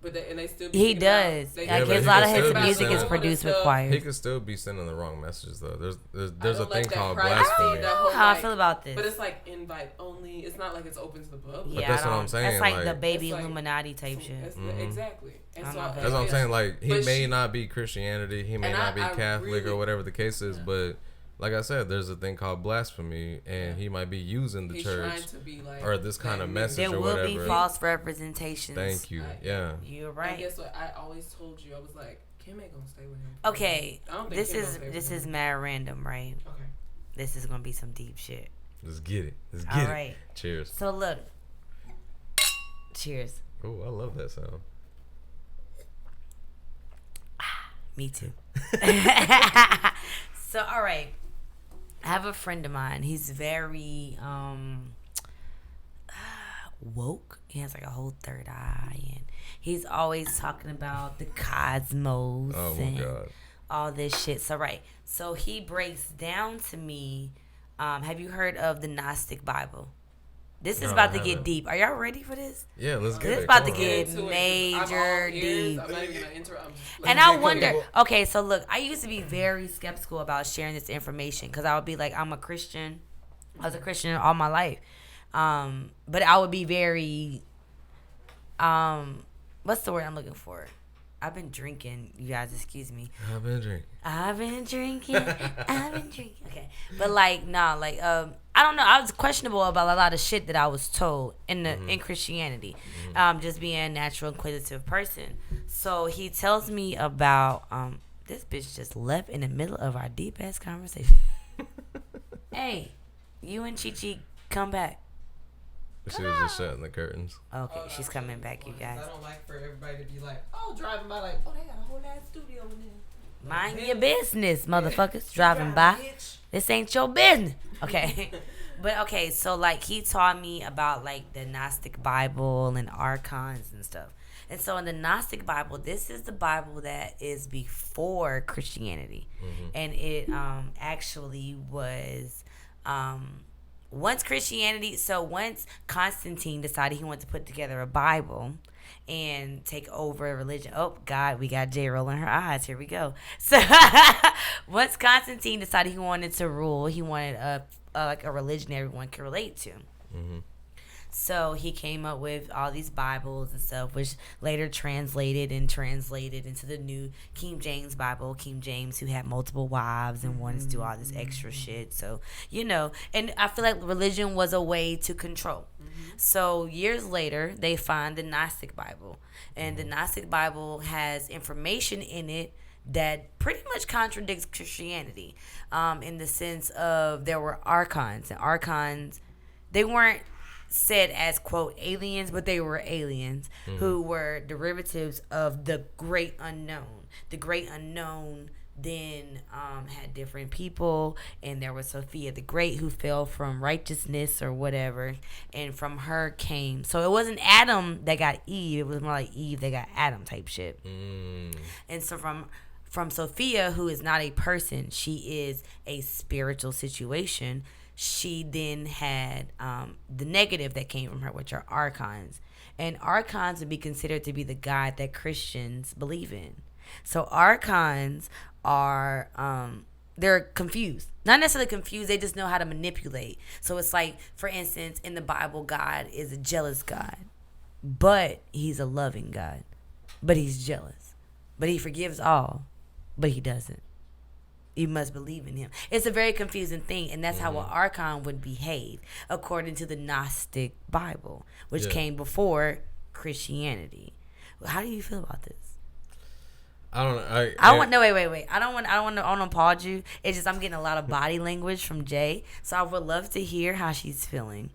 S1: But they still be
S2: he does. Like
S3: but
S2: a
S3: he
S2: lot of
S3: can
S2: his
S3: still be
S2: music is
S3: singing.
S2: produced with
S3: He
S2: choirs.
S3: could still be sending the wrong messages though. There's a
S1: don't
S3: thing
S1: like that
S3: called
S1: privacy,
S3: blasphemy.
S1: that whole,
S2: How I
S1: like,
S2: feel about this.
S1: But it's like invite only. It's not like it's open to the public.
S2: Yeah,
S3: that's what I'm saying,
S2: That's like,
S3: like-
S2: the baby
S1: It's like-
S2: Illuminati type shit.
S1: Exactly. And
S2: I'm
S1: so
S2: not
S3: That's what I'm saying. Like he
S1: But
S3: may
S1: she-
S3: not be Christianity, he may
S1: And
S3: not be
S1: I
S3: Catholic
S1: really-
S3: or whatever the case is, but like I said, there's a thing called blasphemy, and he might be using the
S1: he's
S3: church
S1: trying to be like
S3: or this kind of message
S2: There
S3: or
S2: will
S3: whatever.
S2: be false representations.
S3: Thank you. Yeah.
S2: You're
S1: And
S2: right.
S1: guess what? I always told you. I was like, Kim ain't gonna stay with him.
S2: Okay,
S1: I don't think
S2: this
S1: Kim gonna
S2: is
S1: stay
S2: this
S1: with
S2: is
S1: him.
S2: mad random, right?
S1: Okay.
S2: This is gonna be some deep shit.
S3: Let's get it. Let's
S2: All
S3: get
S2: right.
S3: it. Cheers.
S2: So look, cheers.
S3: Oh, I love that sound.
S2: Me too. So all right, I have a friend of mine. He's very woke. He has like a whole third eye, and he's always talking about the cosmos
S3: Oh my
S2: and
S3: God.
S2: all this shit. So right, so he breaks down to me. Have you heard of the Gnostic Bible? This is
S3: No,
S2: about
S3: I
S2: to get
S3: haven't.
S2: deep. Are y'all ready for this?
S3: Yeah, let's get
S2: This
S3: it.
S2: about to
S3: Come on.
S2: get
S1: Into it, 'cause I'm
S2: major
S1: all ears.
S2: deep.
S1: I'm not even gonna interrupt. I'm just,
S2: And I wonder, okay, so look, I used to be very skeptical about sharing this information because I would be like, I'm a Christian. I was a Christian all my life. But I would be very, what's the word I'm looking for? I've been drinking, you guys, excuse me.
S3: I've been drinking.
S2: I've been drinking. I've been drinking. Okay. But like, nah, like, I don't know. I was questionable about a lot of shit that I was told in in Christianity. Just being a natural inquisitive person. So he tells me about this bitch just left in the middle of our deep ass conversation. Hey, you and Chi come back.
S3: She was just shutting the curtains.
S2: Okay, she's coming back, you guys.
S1: I don't like for everybody to be like, oh, driving by like, oh, they got a whole ass studio in there.
S2: Mind your business, motherfuckers. Driving by. This ain't your business. Okay. But okay, so like he taught me about like the Gnostic Bible and archons and stuff. And so in the Gnostic Bible, this is the Bible that is before Christianity. And it actually was once Constantine decided he wanted to put together a Bible and take over religion. Oh, God, we got Jay rolling her eyes. Here we go. So once Constantine decided he wanted to rule, he wanted like a religion everyone could relate to. So he came up with all these Bibles and stuff, which later translated into the new King James Bible. King James, who had multiple wives and wanted to do all this extra shit. So, you know, and I feel like religion was a way to control. So years later, they find the Gnostic Bible. And the Gnostic Bible has information in it that pretty much contradicts Christianity, in the sense of there were archons. And archons, they weren't said as, quote, aliens, but they were aliens who were derivatives of the great unknown. The great unknown then had different people, and there was Sophia the Great who fell from righteousness or whatever, and from her came. So it wasn't Adam that got Eve, it was more like Eve that got Adam type shit. And so from Sophia, who is not a person, she is a spiritual situation. she then had the negative that came from her, which are archons. And archons would be considered to be the God that Christians believe in. So archons are they're confused. Not necessarily confused, they just know how to manipulate. So it's like, for instance, in the Bible, God is a jealous God, but he's a loving God, but he's jealous. But he forgives all, but he doesn't. You must believe in him. It's a very confusing thing, and that's how an archon would behave according to the Gnostic Bible, which came before Christianity. How do you feel about this?
S3: I don't know. Wait.
S2: I don't want to applaud you. It's just I'm getting a lot of body language from Jay, so I would love to hear how she's feeling.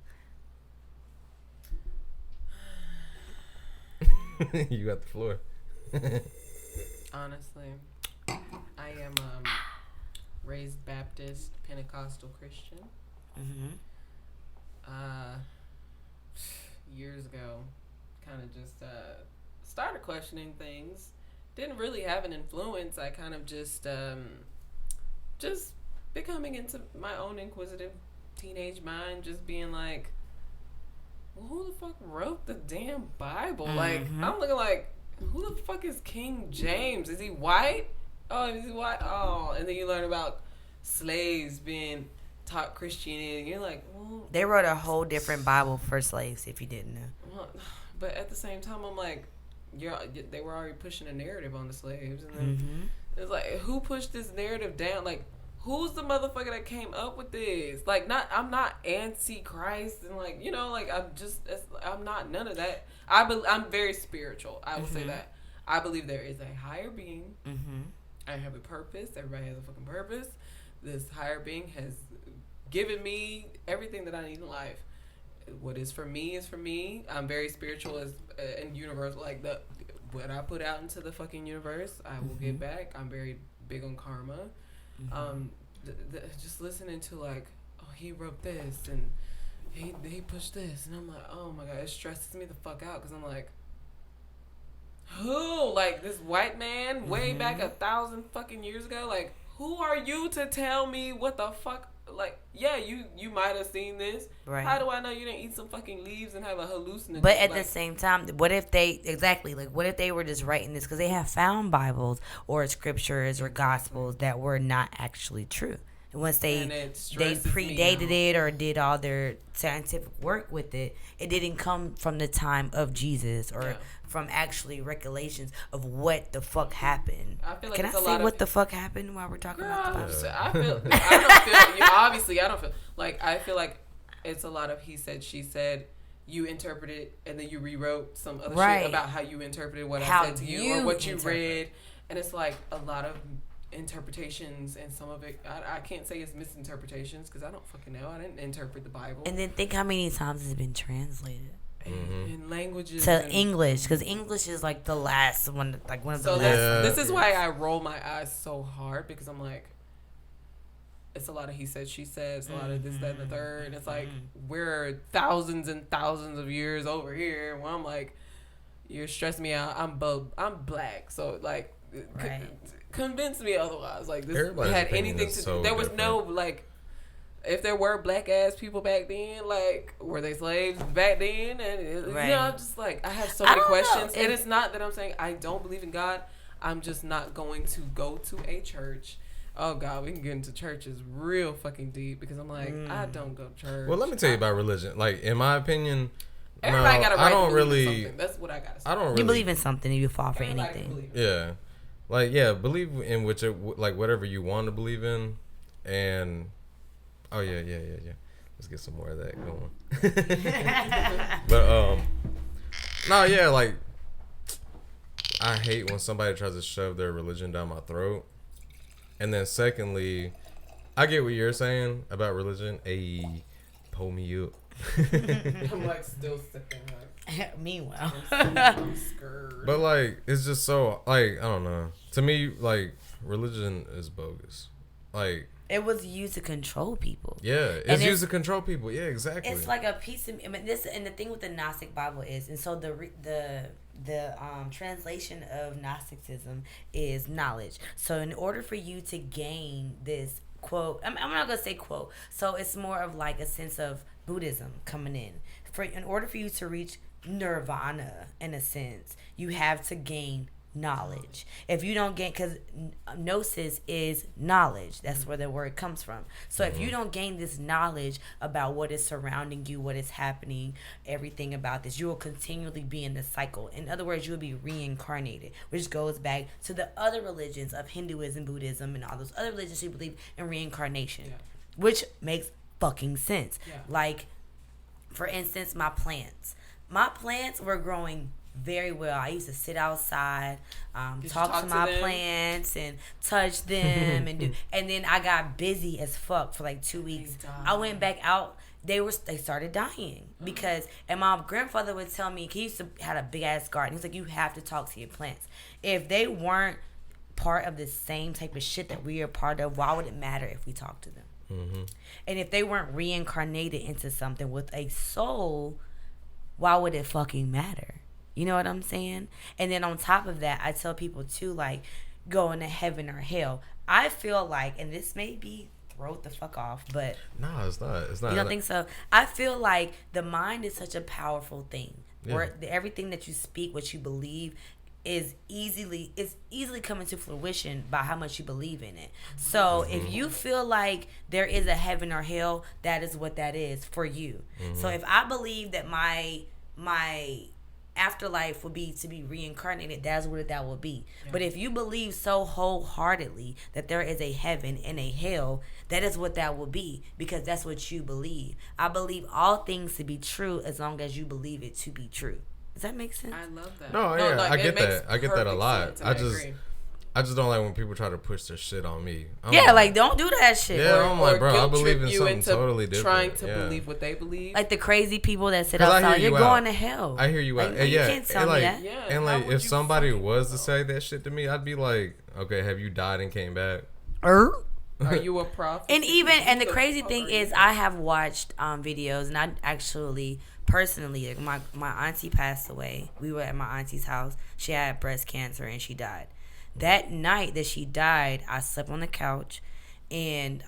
S3: You got the floor.
S1: Honestly, I am raised Baptist Pentecostal Christian. Years ago, kind of just started questioning things. Didn't really have an influence. I kind of just becoming into my own inquisitive teenage mind, just being like, well, who the fuck wrote the damn Bible? Like, I'm looking like, who the fuck is King James? Is he white? Oh, is he white? Oh, and then you learn about slaves being taught Christianity, and you're like, well,
S2: they wrote a whole different Bible for slaves, if you didn't know.
S1: Well, but at the same time, I'm like, they were already pushing a narrative on the slaves, and then it's like, who pushed this narrative down? Like, who's the motherfucker that came up with this? Like, I'm not anti-Christ, and like, you know, like, I'm not none of that. I'm very spiritual. I will say that. I believe there is a higher being. I have a purpose. Everybody has a fucking purpose. This higher being has given me everything that I need in life. What is for me is for me. I'm very spiritual and universal. Like, what I put out into the fucking universe, I will get back. I'm very big on karma. Just listening to like, oh, he wrote this and he pushed this, and I'm like, oh my god, it stresses me the fuck out, because I'm like, who? Like, this white man way back 1,000 fucking years ago? Like, who are you to tell me what the fuck? Like, yeah, you might have seen this. Right. How do I know you didn't eat some fucking leaves and have a hallucination?
S2: But at the same time, what if they what if they were just writing this because they have found Bibles or scriptures or gospels that were not actually true? And once they predated it or did all their scientific work with it, it didn't come from the time of Jesus or from actually recollections of what the fuck happened. I feel like Can I say what the fuck happened while we're talking about the Bible?
S1: I feel like it's a lot of he said, she said. You interpreted and then you rewrote some other shit about how you interpreted what I said to you or what you read. And it's like a lot of interpretations, and some of it I can't say it's misinterpretations because I don't fucking know. I didn't interpret the Bible.
S2: And then think how many times it's been translated
S1: in languages
S2: to English, because English is like the last one, like one of the last.
S1: This is why I roll my eyes so hard, because I'm like, it's a lot of he said, she said, it's a lot of this, that, and the third. And it's like, we're thousands and thousands of years over here. Well, I'm like, you're stressing me out. I'm black, so like, convince me otherwise. Like, this everybody had anything to do. There was no like, if there were black ass people back then, like, were they slaves back then? And you know, I'm just like, I have so many questions. And it's not that I'm saying I don't believe in God. I'm just not going to go to a church. Oh God, we can get into churches real fucking deep, because I'm like, I don't go to church.
S3: Well, let me tell you about religion. Like, in my opinion,
S1: everybody got a right to believe in something. That's what I gotta say.
S3: I don't really.
S2: You believe in something, and you fall for anything.
S3: Yeah, like, yeah, believe in whatever you want to believe in, and yeah. Let's get some more of that going. But like, I hate when somebody tries to shove their religion down my throat. And then secondly, I get what you're saying about religion. Hey, pull me up.
S1: I'm like still sipping.
S2: Meanwhile,
S1: I'm scared.
S3: But like, it's just so, like, I don't know. To me, like, religion is bogus. Like,
S2: it was used to control people.
S3: Yeah, it's used to control people. Yeah, exactly.
S2: It's like a piece of, I mean, this, and the thing with the Gnostic Bible is, and so the translation of Gnosticism is knowledge. So in order for you to gain this quote. I'm not gonna say quote. So it's more of like a sense of Buddhism coming in. In order for you to reach nirvana, in a sense, you have to gain knowledge. If you don't gain, because gnosis is knowledge. That's where the word comes from. So if you don't gain this knowledge about what is surrounding you, what is happening, everything about this, you will continually be in this cycle. In other words, you will be reincarnated, which goes back to the other religions of Hinduism, Buddhism, and all those other religions who believe in reincarnation, which makes fucking sense. Like, for instance, my plants were growing very well. I used to sit outside, talk to my plants and touch them and then I got busy as fuck for like 2 weeks. I went back out. They started dying because, and my grandfather would tell me, he used to had a big ass garden. He's like, you have to talk to your plants. If they weren't part of the same type of shit that we are part of, why would it matter if we talked to them? And if they weren't reincarnated into something with a soul, why would it fucking matter? You know what I'm saying? And then on top of that, I tell people too, like, going to heaven or hell. I feel like, and this may be throw the fuck off, but
S3: no, it's not. You
S2: don't think so? I feel like the mind is such a powerful thing. Where everything that you speak, what you believe, is easily coming to fruition by how much you believe in it. So if you feel like there is a heaven or hell, that is what that is for you. So if I believe that my afterlife will be to be reincarnated, that's what that will be. But if you believe so wholeheartedly that there is a heaven and a hell, that is what that will be, because that's what you believe. I believe all things to be true as long as you believe it to be true. Does that make sense?
S1: I love that.
S3: No, like, I get that. I get that a lot. I just don't like when people try to push their shit on me.
S2: Like, don't do that shit.
S3: Yeah, I'm like, bro, I believe in something totally different.
S1: Trying to believe what they believe.
S2: Like the crazy people that sit outside, you're going to hell.
S3: I hear you out.
S2: Like, you can't tell me that.
S3: And like, if somebody was to say that shit to me, I'd be like, okay, have you died and came back?
S1: Are you a prophet?
S2: And the crazy thing is, I have watched videos, and I actually personally, like, my auntie passed away. We were at my auntie's house. She had breast cancer and she died. That night that she died, I slept on the couch, and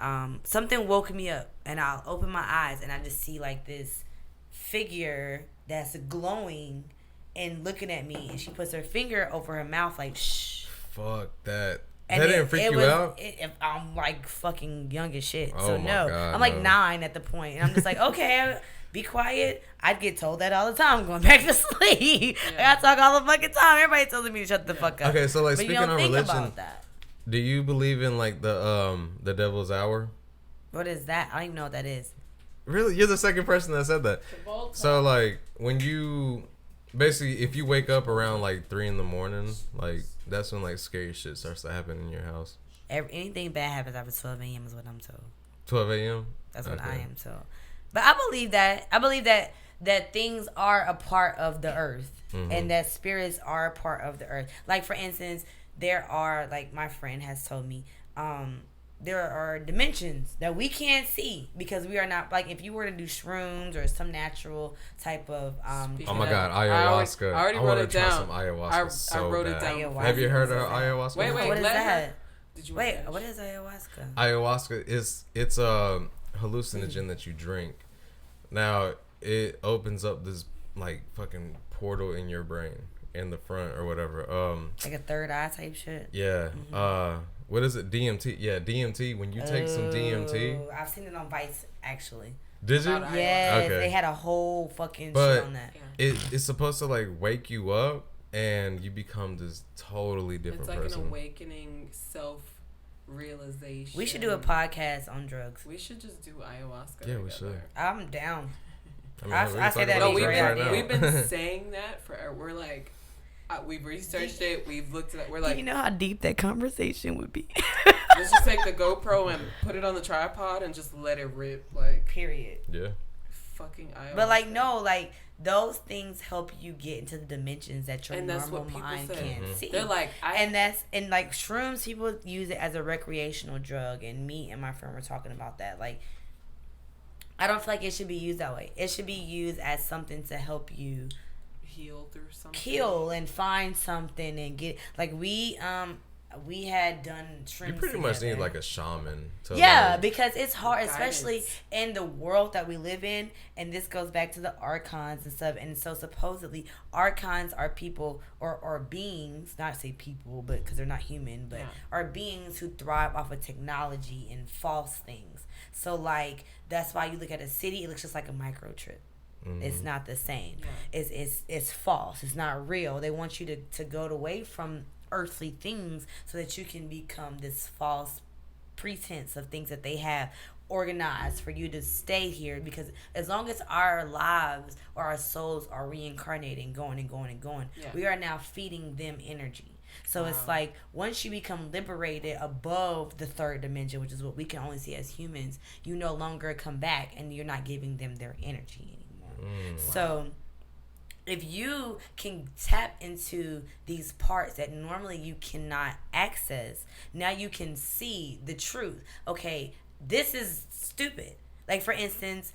S2: something woke me up, and I'll open my eyes and I just see like this figure that's glowing and looking at me, and she puts her finger over her mouth like, shh.
S3: Fuck that. And that didn't freak you out?
S2: I'm like fucking young as shit.
S3: Oh,
S2: so no.
S3: God,
S2: I'm like 9 at the point, and I'm just like, okay, be quiet. I'd get told that all the time. I'm going back to sleep. I talk all the fucking time. Everybody tells me to shut the fuck up.
S3: Okay, so like,
S2: but
S3: speaking of religion, do you believe in like the devil's hour?
S2: What is that? I don't even know what that is.
S3: Really? You're the second person that said that. So like, when you basically, if you wake up around like 3 a.m, like, that's when like scary shit starts to happen in your house.
S2: Anything bad happens after 12 a.m. is what I'm told.
S3: 12 a.m.
S2: That's what I am told. But I believe that. I believe that things are a part of the earth, and that spirits are a part of the earth. Like, for instance, there are, like, my friend has told me, there are dimensions that we can't see because we are not, like, if you were to do shrooms or some natural type of
S3: oh my god, ayahuasca.
S1: I already wrote it down.
S3: Some ayahuasca.
S1: I wrote it down.
S3: Have you heard of ayahuasca?
S1: Wait,
S2: what is that?
S1: What
S2: is ayahuasca?
S3: Ayahuasca it's a hallucinogen that you drink. Now it opens up this like fucking portal in your brain in the front or whatever.
S2: Like a third eye type shit.
S3: Yeah. What is it? DMT. Yeah, DMT. When you take some DMT.
S2: I've seen it on Vice actually.
S3: Did you?
S2: Yes, okay. They had a whole fucking shit on that.
S3: It's supposed to like wake you up and you become this totally different person.
S1: It's like an awakening self-realization.
S2: We should do a podcast on drugs.
S1: We should just do ayahuasca.
S3: Yeah, we should.
S2: I'm down.
S3: I
S2: say that.
S1: No,
S3: right
S1: we've been saying that forever. We're like, we've researched it. We've looked at it. We're like,
S2: you know how deep that conversation would be.
S1: Let's just take the GoPro and put it on the tripod and just let it rip. Like,
S2: period.
S3: Yeah.
S1: Fucking ayahuasca.
S2: But like, no, like, those things help you get into the dimensions that your normal mind can't see.
S1: They're like,
S2: and like shrooms, people use it as a recreational drug, and me and my friend were talking about that. Like, I don't feel like it should be used that way. It should be used as something to help you
S1: heal through something.
S2: Heal and find something and get, like, we we had done trims.
S3: You pretty much
S2: together.
S3: need like a shaman. To
S2: Because it's hard,
S1: guidance.
S2: especially in the world that we live in. And this goes back to the archons and stuff. And so supposedly archons are people or beings, not say people, but because they're not human, but are beings who thrive off of technology and false things. So like that's why you look at a city, it looks just like a microchip. Mm-hmm. It's not the same. Yeah. It's false. It's not real. They want you to go away from earthly things so that you can become this false pretense of things that they have organized for you to stay here, because as long as our lives or our souls are reincarnating, going and going and going, we are now feeding them energy. So it's like once you become liberated above the third dimension, which is what we can only see as humans, you no longer come back and you're not giving them their energy anymore. So if you can tap into these parts that normally you cannot access, now you can see the truth. Okay, this is stupid. Like, for instance,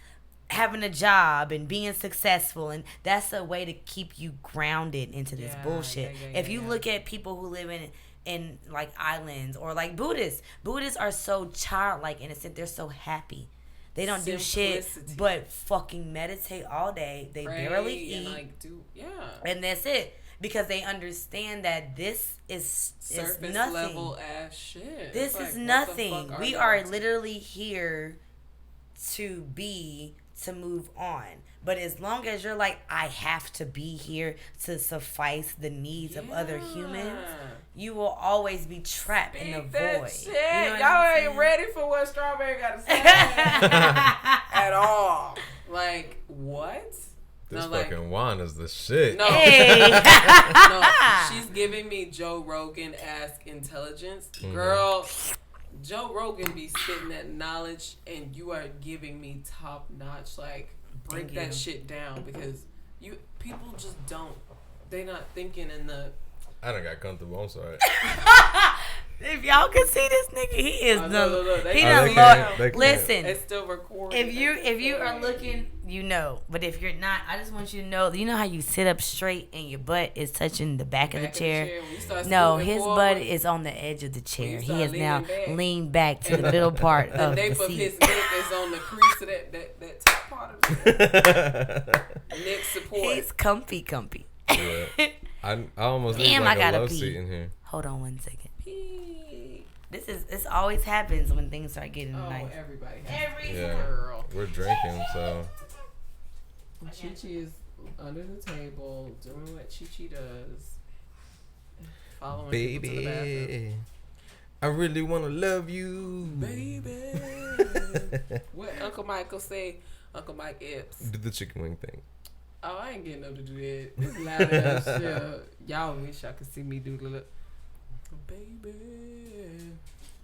S2: having a job and being successful, and that's a way to keep you grounded into this bullshit. If you look at people who live in like islands, or like Buddhists are so childlike, innocent. They're so happy. They don't do shit but fucking meditate all day. They barely eat. And that's it. Because they understand that this is
S1: surface
S2: nothing.
S1: Level ass shit.
S2: This is nothing. We are literally here to move on. But as long as you're like, I have to be here to suffice the needs of other humans, you will always be trapped in the void.
S1: Shit. You know y'all ain't ready for what Strawbarri got to say at all. Like, what?
S3: This fucking wine is the shit.
S1: No.
S2: Hey.
S1: No, she's giving me Joe Rogan-esque intelligence. Girl, Joe Rogan be spitting that knowledge, and you are giving me top notch. Like, break that shit down, because people just don't. They not thinking in the.
S3: I done got comfortable. I'm sorry.
S2: If y'all can see this nigga, he is Listen,
S1: it's still recording.
S2: If you are looking, you know. But if you're not, I just want you to know. You know how you sit up straight and your butt is touching the back of the chair? No, his butt is on the edge of the chair. He is now leaned back to the middle part of the seat.
S1: The nape of his neck is on the crease of that top part of the neck support.
S2: He's comfy.
S3: Yeah. I almost need like a love seat in here.
S2: Hold on one second. This always happens when things start getting nice.
S1: Everybody.
S2: Girl.
S3: We're drinking, so.
S1: Chi-Chi is under the table doing what Chi-Chi does. Following people to the bathroom.
S3: I really want to love you.
S1: Baby. What Uncle Michael say? Uncle Mike Epps.
S3: Do the chicken wing thing.
S1: Oh, I ain't getting up to do that. This loud ass shit. Y'all wish y'all could see me do the look. Baby,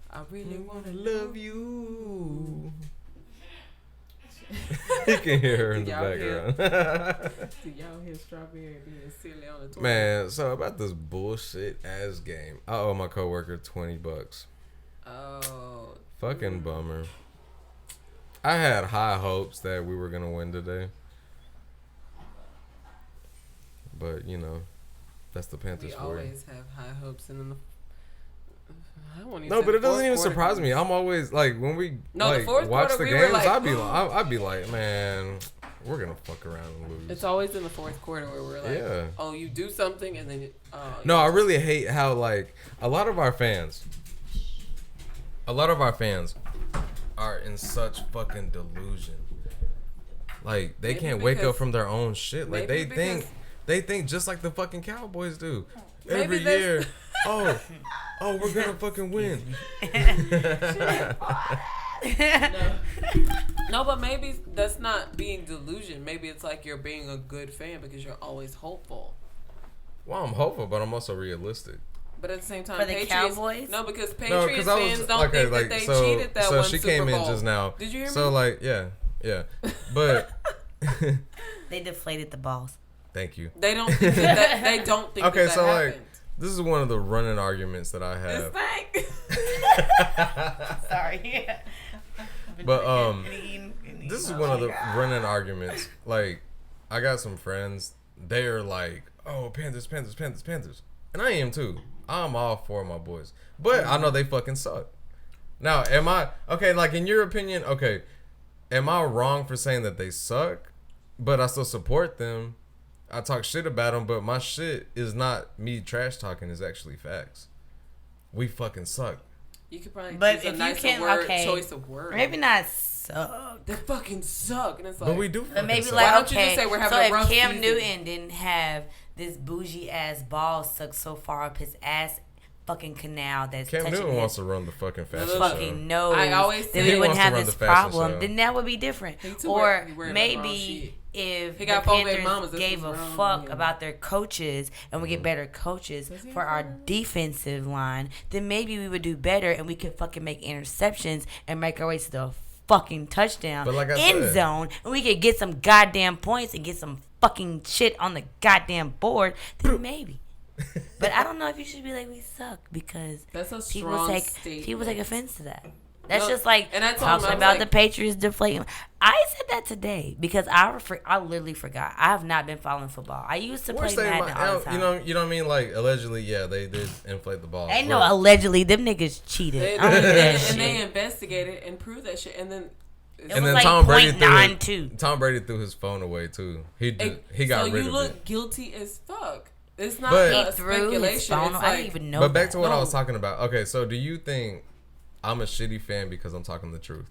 S1: I really want to love you.
S3: You can hear her in the background.
S1: Do y'all hear Strawbarri being silly on the toilet?
S3: Man, so about this bullshit ass game. I owe my coworker $20.
S1: Oh.
S3: Fucking bummer. I had high hopes that we were going to win today. But, you know, that's the Panthers for you.
S1: We always have high hopes, and
S3: no, but it doesn't even surprise me. I'm always like, when we watch the games, I'd be like, man, we're gonna fuck around and lose.
S1: It's always in the fourth quarter where we're like, oh, you do something, and then
S3: no, I really hate how like a lot of our fans are in such fucking delusion. Like they can't wake up from their own shit. Like they think just like the fucking Cowboys do every year. Oh, we're gonna fucking win.
S1: No, but maybe that's not being delusion. Maybe it's like you're being a good fan because you're always hopeful.
S3: Well, I'm hopeful, but I'm also realistic.
S1: But at the same time,
S2: for the Cowboys?
S1: No, because Patriots fans don't think that they cheated that one Super Bowl. So
S3: she came in just now.
S1: Did you hear me?
S3: So like, yeah. But
S2: they deflated the balls.
S3: Thank you.
S1: They don't think that. They don't think
S3: okay,
S1: that
S3: so
S1: happened.
S3: Like, this is one of the running arguments that I have.
S2: Sorry.
S3: But this is one of the running arguments. Like, I got some friends. They are like, "Oh, Panthers," and I am too. I'm all for my boys. But I know they fucking suck. Now, am I... Okay, like, in your opinion, okay, am I wrong for saying that they suck, but I still support them? I talk shit about them, but my shit is not me trash talking. It's actually facts. We fucking suck.
S1: You could probably
S2: but
S1: use
S2: if
S1: a
S2: you can't,
S1: word,
S2: okay,
S1: choice of words.
S2: maybe not suck.
S1: They fucking suck, and it's like.
S3: But we do.
S2: But maybe
S3: suck.
S2: like,
S1: Why don't you
S2: okay,
S1: just say we're having
S2: so
S1: a
S2: if
S1: rough
S2: Cam
S1: season?
S2: Newton didn't have this bougie ass ball stuck so far up his ass fucking canal that's
S3: Cam
S2: touching
S3: Newton
S2: his
S3: wants to run the fucking fashion
S2: fucking
S3: show.
S2: nose,
S1: I always
S2: then
S1: say-
S2: we wouldn't
S3: He
S2: have
S3: wants
S2: this
S3: to run the fashion
S2: problem.
S3: show.
S2: Then that would be different.
S1: He
S2: Or
S1: he wearing the wrong
S2: maybe
S1: shit.
S2: if
S1: He
S2: the
S1: got 4 baby
S2: Panthers
S1: mamas, this
S2: gave
S1: was
S2: a
S1: wrong,
S2: fuck
S1: yeah.
S2: about their coaches and we get better coaches
S1: Does he
S2: for
S1: have
S2: our
S1: four?
S2: defensive line, then maybe we would do better and we could fucking make interceptions and make our way to the fucking touchdown
S3: But like I
S2: end
S3: said-
S2: zone, and we could get some goddamn points and get some fucking shit on the goddamn board. Then maybe. But I don't know if you should be like, we suck, because
S1: That's a
S2: people
S1: strong
S2: take
S1: statement.
S2: offense to that. That's
S1: No,
S2: just like
S1: and I told him,
S2: talking
S1: I was
S2: about
S1: like-
S2: the Patriots deflating. I said that today because I literally forgot. I have not been following football. I used to play
S3: Worst thing,
S2: Madden all the time.
S3: you know what I mean? Like, allegedly, yeah, they did inflate the ball.
S2: Ain't no allegedly. Them niggas cheated.
S1: They,
S2: I don't do that
S1: and
S2: shit.
S1: they investigated and proved that shit, and then.
S2: It
S3: And
S2: was
S3: then
S2: like
S3: Tom Brady
S2: .92.
S3: Tom Brady threw his phone away too. He got
S1: so
S3: rid
S1: you
S3: of
S1: look
S3: it.
S1: guilty as fuck. It's not
S3: But-
S2: He
S1: a
S2: threw his
S1: speculation.
S2: phone.
S1: It's
S2: I
S1: like,
S2: didn't even know.
S3: But back to what I
S1: No.
S3: was talking about. Okay, so do you think I'm a shitty fan because I'm talking the truth?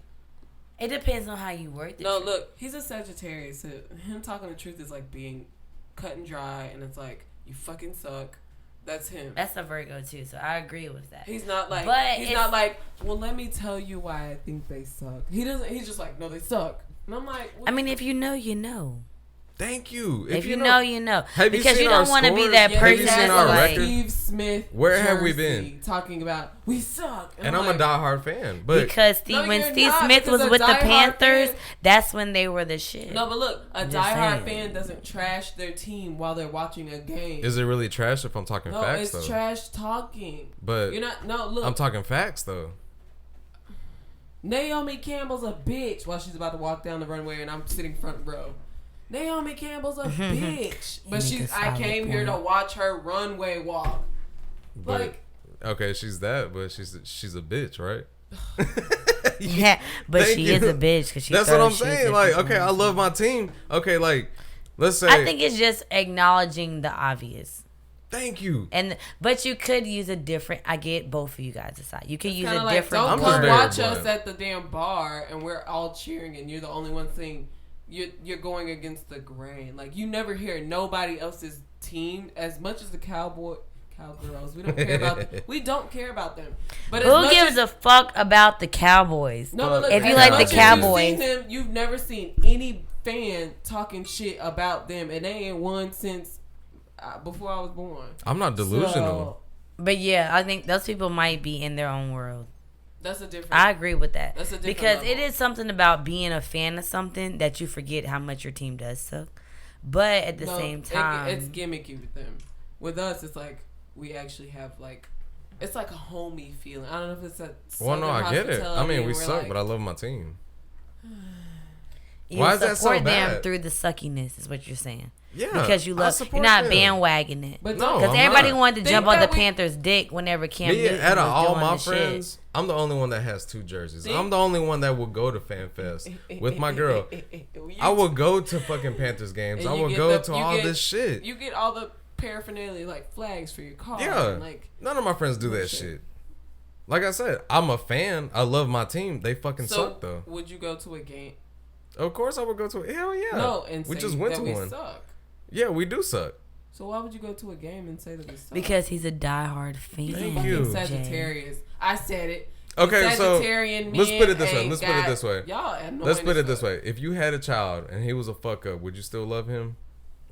S2: It depends on how you word the
S1: no,
S2: truth.
S1: look, he's a Sagittarius. So him talking the truth is like being cut and dry, and it's like you fucking suck. That's him.
S2: That's a Virgo too, so I agree with that.
S1: He's not like.
S2: But
S1: he's
S2: it's-
S1: not like. Well, let me tell you why I think they suck. He doesn't. He's just like, no, they suck. And I'm like,
S2: I mean, if you know, you know.
S3: Thank you.
S2: If you know, you know.
S3: Have you
S2: Because
S3: seen
S2: you don't
S3: our
S2: want to be
S3: scores?
S2: that
S1: yeah,
S3: Have you
S2: person
S3: seen
S2: that's
S3: our
S2: like,
S3: record?
S1: Steve Smith.
S3: Where have we
S1: jersey
S3: been?
S1: Talking about we suck,
S3: And I'm a
S1: like,
S3: diehard fan, but
S2: because
S1: No,
S2: when
S1: you're
S2: Steve
S1: not,
S2: Smith
S1: because
S2: was
S1: a
S2: with the
S1: diehard
S2: Panthers,
S1: fan-
S2: that's when they were the shit.
S1: No, but look, a
S2: I'm just
S1: diehard
S2: saying.
S1: fan doesn't trash their team while they're watching a game.
S3: is it really trash if I'm talking
S1: no,
S3: facts
S1: it's
S3: though?
S1: trash talking.
S3: But
S1: You're not. No, look.
S3: I'm talking facts though.
S1: Naomi Campbell's a bitch while she's about to walk down the runway, and I'm sitting front row. Naomi Campbell's a bitch, but
S2: You make
S1: she's.
S2: a
S1: I
S2: solid
S1: came here to
S2: point.
S1: watch her runway walk.
S3: But
S1: Like,
S3: okay, she's that, but she's a bitch, right?
S2: Yeah, but
S3: Thank
S2: she
S3: you.
S2: is a bitch because she.
S3: That's what I'm
S2: throws shit
S3: saying.
S2: at
S3: Like,
S2: people.
S3: okay, I love my team. Okay, like, let's say.
S2: I think it's just acknowledging the obvious.
S3: Thank you.
S2: But you could use a different. I get both of you guys aside. You could use
S1: kind
S2: a
S1: of like,
S2: different.
S1: don't
S3: I'm just
S1: come
S3: very
S1: watch
S3: blunt.
S1: us at the damn bar, and we're all cheering, and you're the only one saying you're going against the grain. Like, you never hear nobody else's team as much as the cowgirls. We don't care about. We don't care about them. But as
S2: Who
S1: much
S2: gives
S1: as,
S2: a fuck about the Cowboys?
S1: No, but look,
S2: if you
S1: as
S2: like
S1: much
S2: the
S1: as
S2: Cowboys,
S1: you've seen them, you've never seen any fan talking shit about them, and they ain't won since before I was born.
S3: I'm not delusional.
S1: So,
S2: but yeah, I think those people might be in their own world.
S1: that's a different.
S2: I agree with that.
S1: That's a different
S2: because
S1: level.
S2: it is something about being a fan of something that you forget how much your team does suck. But at the same time,
S1: it's gimmicky with them. With us, it's like we actually have like, it's like a homey feeling. I don't know if it's a.
S3: Well, no, I get it. I mean, we
S1: we're
S3: suck,
S1: like,
S3: but I love my team.
S2: you
S3: Why is that so
S2: support them
S3: bad?
S2: through the suckiness, is what you're saying.
S3: Yeah,
S2: Because you
S3: I
S2: love,
S3: support
S2: you're not
S3: them.
S2: bandwagoning it.
S1: But
S3: No,
S2: Because
S3: I'm
S2: everybody
S3: not.
S2: wanted to
S1: Think
S2: jump on the
S1: that we-
S2: Panthers' dick whenever Cam
S3: Me,
S2: Newton
S3: out of
S2: was
S3: all
S2: doing
S3: my
S2: the shit.
S3: friends, I'm the only one that has 2 jerseys.
S1: See?
S3: I'm the only one that will go to FanFest with my girl. I will go to fucking Panthers games.
S1: And
S3: I
S1: you
S3: will
S1: get
S3: go
S1: the-
S3: to
S1: you
S3: all
S1: get-
S3: this shit.
S1: You get all the paraphernalia like flags for your car.
S3: Yeah,
S1: And, like,
S3: none of my friends do that
S1: bullshit.
S3: shit. Like I said, I'm a fan. I love my team. They fucking
S1: so
S3: suck though.
S1: would you go to a game?
S3: Of course, I would go to. Hell yeah.
S1: No, and
S3: we
S1: say
S3: just went
S1: that
S3: to
S1: we
S3: one.
S1: suck.
S3: Yeah, we do suck.
S1: So why would you go to a game and say that we suck?
S2: Because he's a diehard fan.
S1: He's a
S3: Thank
S1: fucking
S3: you.
S1: Sagittarius. I said it.
S3: Okay, so
S1: Sagittarian
S3: let's
S1: men
S3: put it this way.
S1: ain't
S3: Let's put it
S1: got-
S3: this way.
S1: Y'all annoying
S3: Let's put
S1: as
S3: it this
S1: fuck.
S3: way. If you had a child and he was a fuck up, would you still love him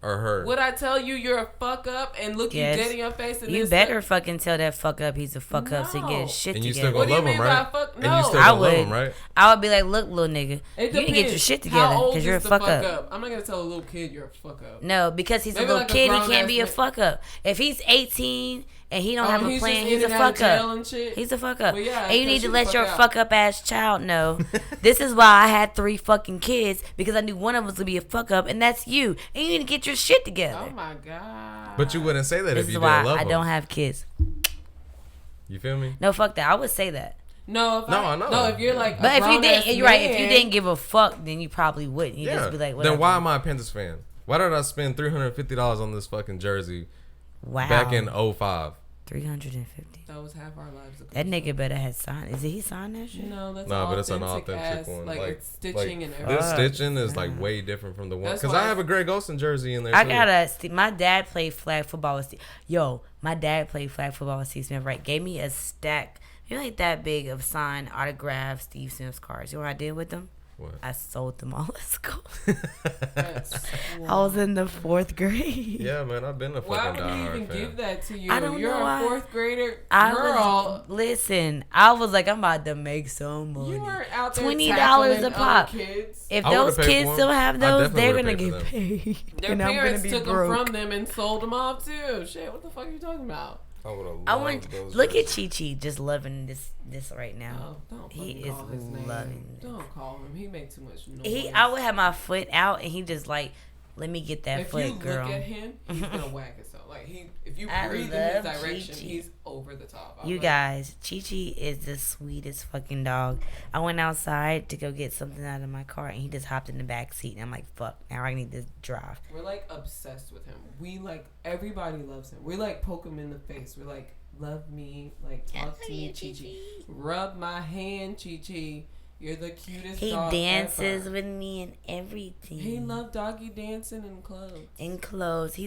S3: or her?
S1: Would I tell you you're a fuck up and look
S2: Yes.
S1: you dead in your face? And
S2: You
S1: then
S2: better fucking tell that fuck up he's a fuck up so he get his shit
S3: And you
S2: together.
S3: still
S1: What
S3: gonna
S1: do you
S3: love him,
S1: mean by
S3: right?
S1: fuck?
S3: And you
S1: No.
S3: still
S2: I
S3: gonna love
S2: would.
S3: him, right?
S2: I would be like, look, little nigga,
S1: It
S2: you need to get your
S1: depends.
S2: shit
S1: How
S2: together
S1: old
S2: because you're a
S1: is the
S2: fuck up.
S1: I'm not gonna tell a little kid you're a fuck up.
S2: No, because he's
S1: Maybe
S2: a little
S1: like a
S2: kid, he
S1: grown
S2: can't
S1: ass
S2: be a
S1: man.
S2: fuck up. If he's 18 and he don't have a
S1: he's
S2: plan,
S1: just
S2: he's
S1: in
S2: a
S1: and out of
S2: fuck
S1: jail
S2: up.
S1: and shit?
S2: He's a fuck up.
S1: Well, yeah,
S2: and you need
S1: because
S2: to
S1: you
S2: let
S1: fuck
S2: your
S1: out.
S2: fuck up ass child know. This is why I had 3 fucking kids, because I knew one of us would be a fuck up, and that's you. And you need to get your shit together.
S1: Oh my god.
S3: But you wouldn't say that
S2: This
S3: if
S2: is
S3: you
S2: why
S3: didn't love
S2: I
S3: him.
S2: don't have kids.
S3: You feel me?
S2: No, fuck that. I would say that.
S1: No,
S3: I know.
S1: No, if you're like,
S2: But if you didn't, you're right. If you
S1: man,
S2: didn't give a fuck, then you probably wouldn't. You just be like, whatever.
S3: Then why am I a Panthers fan? Why did I spend $350 on this fucking jersey back in 05?
S2: 350.
S1: That was half our lives ago.
S2: That nigga better have signed. Is he signed that shit?
S1: No, that's
S3: No, but it's an
S1: authentic
S3: authentic
S1: ass,
S3: one.
S1: Like it's stitching and everything.
S3: This stitching is like way different from the one.
S1: That's
S3: Because
S1: why
S3: I have a Greg Olsen jersey in there.
S2: I
S3: too.
S2: gotta. My dad played flag football with Steve. Yo, my dad played flag football with Steve Smith. Right, gave me a stack. You're like that big of signed autographed Steve Smith cards. You know what I did with them?
S3: What?
S2: I sold them all at school.
S1: That's
S2: I was in the 4th grade.
S3: Yeah, man, I've been a fucking
S1: Why would he
S3: diehard
S1: even
S3: fan.
S1: give that to you?
S2: I don't
S1: You're
S2: know
S1: a
S2: why.
S1: 4th grader
S2: I
S1: girl.
S2: was like, I'm about to make some money.
S1: You weren't out there
S2: $20
S1: tackling
S2: a pop.
S1: other kids.
S2: If
S3: I would've
S2: those
S3: paid
S2: kids
S3: for 'em.
S2: still have
S3: I
S2: those, they're
S3: definitely
S2: gonna
S3: would've
S2: get
S3: paid for
S2: paid.
S1: Their
S2: and I'm gonna
S1: parents
S2: be
S1: took
S2: broke.
S1: them from them and sold them off too. Shit, what the fuck are you talking about?
S3: I would have
S2: I
S3: loved
S2: want
S3: those
S2: look at
S3: jerseys.
S2: Chi Chi just loving this right now.
S1: Oh, don't
S2: He
S1: fucking
S2: is
S1: call his name.
S2: loving it.
S1: Don't call him. He made too much noise.
S2: I would have my foot out and he just like, let me get that
S1: if
S2: foot,
S1: you
S2: girl.
S1: look at him, he's gonna whack himself. Like if you
S2: I
S1: breathe in his
S2: love
S1: direction,
S2: Chi-Chi.
S1: he's over the top.
S2: You guys, Chi Chi is the sweetest fucking dog. I went outside to go get something out of my car and he just hopped in the back seat and I'm like, fuck, now I need to drive.
S1: We're like obsessed with him. We like everybody loves him. We like poke him in the face. We're like, love me, like talk to me, Chi Chi. Rub my hand, Chi Chi. You're the cutest
S2: He
S1: dog
S2: dances
S1: ever.
S2: with me and everything.
S1: He loved doggy dancing in clothes.
S2: In clothes.